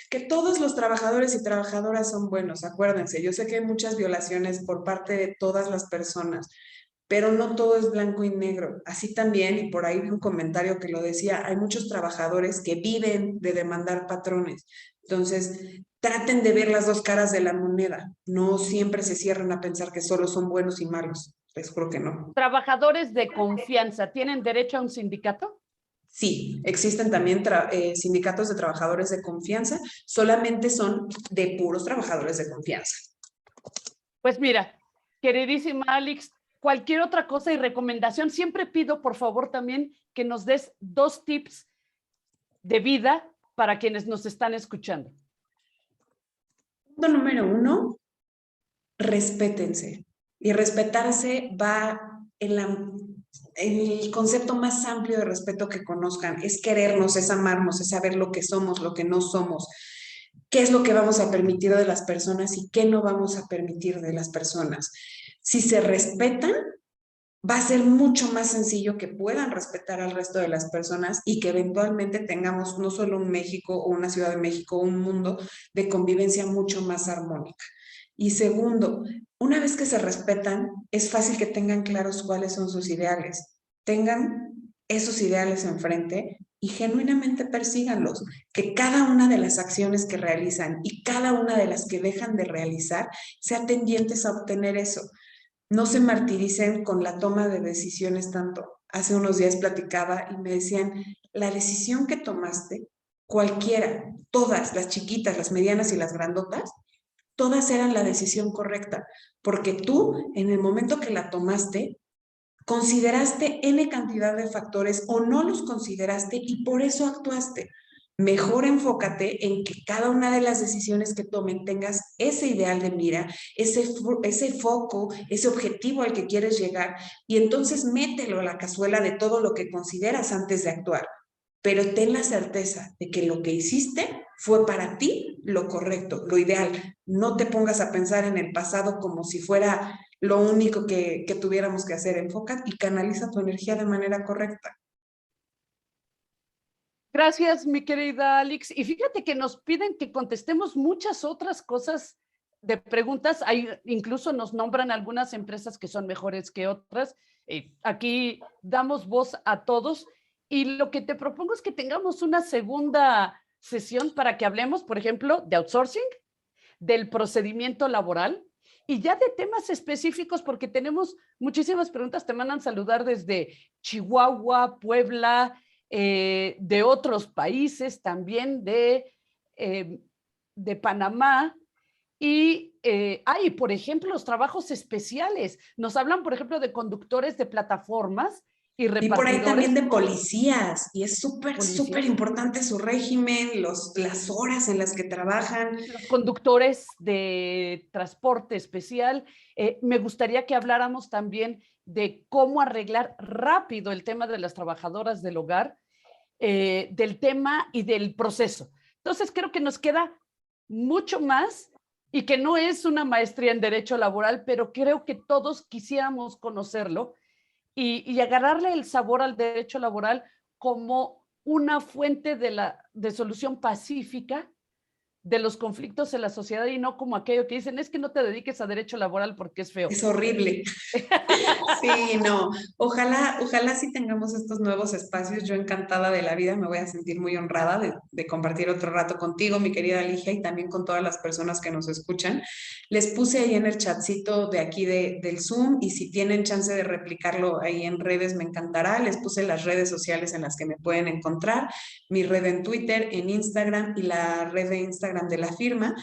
que todos los trabajadores y trabajadoras son buenos, acuérdense, yo sé que hay muchas violaciones por parte de todas las personas, pero no todo es blanco y negro. Así también, y por ahí vi un comentario que lo decía, hay muchos trabajadores que viven de demandar patrones. Entonces, traten de ver las dos caras de la moneda, no siempre se cierren a pensar que solo son buenos y malos, les juro que no. Trabajadores de confianza, ¿tienen derecho a un sindicato? Sí, existen también sindicatos de trabajadores de confianza, solamente son de puros trabajadores de confianza. Pues mira, queridísima Alex, cualquier otra cosa y recomendación, siempre pido por favor también que nos des 2 tips de vida para quienes nos están escuchando. Punto número 1, respétense. Y respetarse va en el concepto más amplio de respeto que conozcan. Es querernos, es amarnos, es saber lo que somos, lo que no somos. ¿Qué es lo que vamos a permitir de las personas y qué no vamos a permitir de las personas? Si se respetan, va a ser mucho más sencillo que puedan respetar al resto de las personas y que eventualmente tengamos no solo un México o una Ciudad de México, un mundo de convivencia mucho más armónica. Y segundo, una vez que se respetan, es fácil que tengan claros cuáles son sus ideales. Tengan esos ideales enfrente y genuinamente persíganlos. Que cada una de las acciones que realizan y cada una de las que dejan de realizar sean tendientes a obtener eso. No se martiricen con la toma de decisiones tanto. hace unos días platicaba y me decían, la decisión que tomaste, cualquiera, todas, las chiquitas, las medianas y las grandotas, todas eran la decisión correcta, porque tú, en el momento que la tomaste, consideraste N cantidad de factores o no los consideraste y por eso actuaste. Mejor enfócate en que cada una de las decisiones que tomen tengas ese ideal de mira, ese foco, ese objetivo al que quieres llegar y entonces mételo a la cazuela de todo lo que consideras antes de actuar. Pero ten la certeza de que lo que hiciste fue para ti lo correcto, lo ideal. No te pongas a pensar en el pasado como si fuera lo único que tuviéramos que hacer. Enfoca y canaliza tu energía de manera correcta. Gracias, mi querida Alex. Y fíjate que nos piden que contestemos muchas otras cosas de preguntas. Hay, incluso nos nombran algunas empresas que son mejores que otras. Aquí damos voz a todos. Y lo que te propongo es que tengamos una segunda sesión para que hablemos, por ejemplo, de outsourcing, del procedimiento laboral y ya de temas específicos, porque tenemos muchísimas preguntas. Te mandan saludar desde Chihuahua, Puebla, de otros países, también de Panamá. Y hay, por ejemplo, los trabajos especiales. Nos hablan, por ejemplo, de conductores de plataformas y Y por ahí también repartidores. de policías, y es súper, súper Policías, importante su régimen, las horas en las que trabajan. los conductores de transporte especial. Me gustaría que habláramos también de cómo arreglar rápido el tema de las trabajadoras del hogar, del tema y del proceso. Entonces, creo que nos queda mucho más y que no es una maestría en derecho laboral, pero creo que todos quisiéramos conocerlo y agarrarle el sabor al derecho laboral como una fuente de solución pacífica de los conflictos en la sociedad y no como aquello que dicen, es que no te dediques a derecho laboral porque es feo. Es horrible. Sí, no. Ojalá sí tengamos estos nuevos espacios. Yo encantada de la vida, me voy a sentir muy honrada de compartir otro rato contigo, mi querida Ligia, y también con todas las personas que nos escuchan. Les puse ahí en el chatcito de aquí del Zoom y si tienen chance de replicarlo ahí en redes, me encantará. Les puse las redes sociales en las que me pueden encontrar, mi red en Twitter, en Instagram y la red de Instagram de la firma.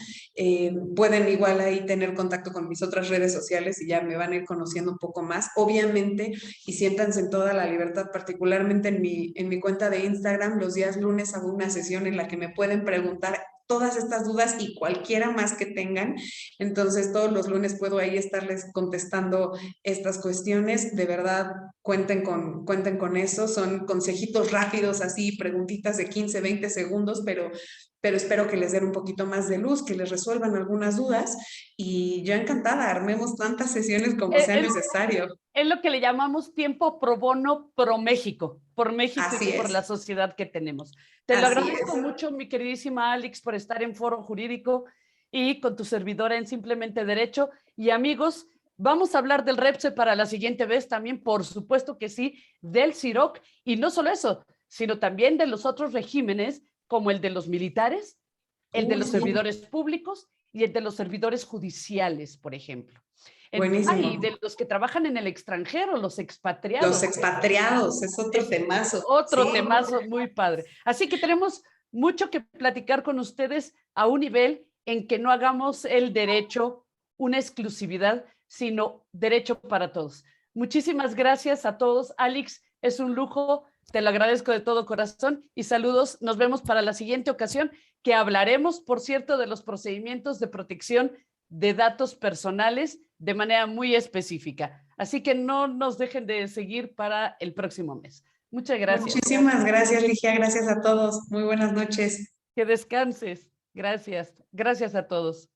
Pueden igual ahí tener contacto con mis otras redes sociales y ya me van a ir conociendo un poco más, obviamente, y siéntanse en toda la libertad, particularmente en mi cuenta de Instagram, los días lunes hago una sesión en la que me pueden preguntar todas estas dudas y cualquiera más que tengan. Entonces, todos los lunes puedo ahí estarles contestando estas cuestiones. De verdad, cuenten con eso. Son consejitos rápidos, así, preguntitas de 15, 20 segundos, pero espero que les den un poquito más de luz, que les resuelvan algunas dudas y yo encantada, armemos tantas sesiones como sea necesario. Es lo que le llamamos tiempo pro bono pro México, por México Así y por la es, sociedad que tenemos. Te lo así agradezco es. mucho, mi queridísima Alex, por estar en Foro Jurídico y con tu servidora en Simplemente Derecho. Y amigos, vamos a hablar del REPSE para la siguiente vez también, por supuesto que sí, del CIROC, y no solo eso, sino también de los otros regímenes como el de los militares, el de los Sí, servidores públicos y el de los servidores judiciales, por ejemplo. Y buenísimo. de los que trabajan en el extranjero, los Los expatriados. expatriados, es otro Es temazo. otro Sí, temazo muy padre. Así que tenemos mucho que platicar con ustedes a un nivel en que no hagamos el derecho una exclusividad, sino derecho para todos. Muchísimas gracias a todos. Alex, es un lujo. Te lo agradezco de todo corazón y saludos. Nos vemos para la siguiente ocasión que hablaremos, por cierto, de los procedimientos de protección de datos personales de manera muy específica. Así que no nos dejen de seguir para el próximo mes. Muchas gracias. muchísimas gracias, Ligia. Gracias a todos. Muy buenas noches. Que descanses. Gracias. Gracias a todos.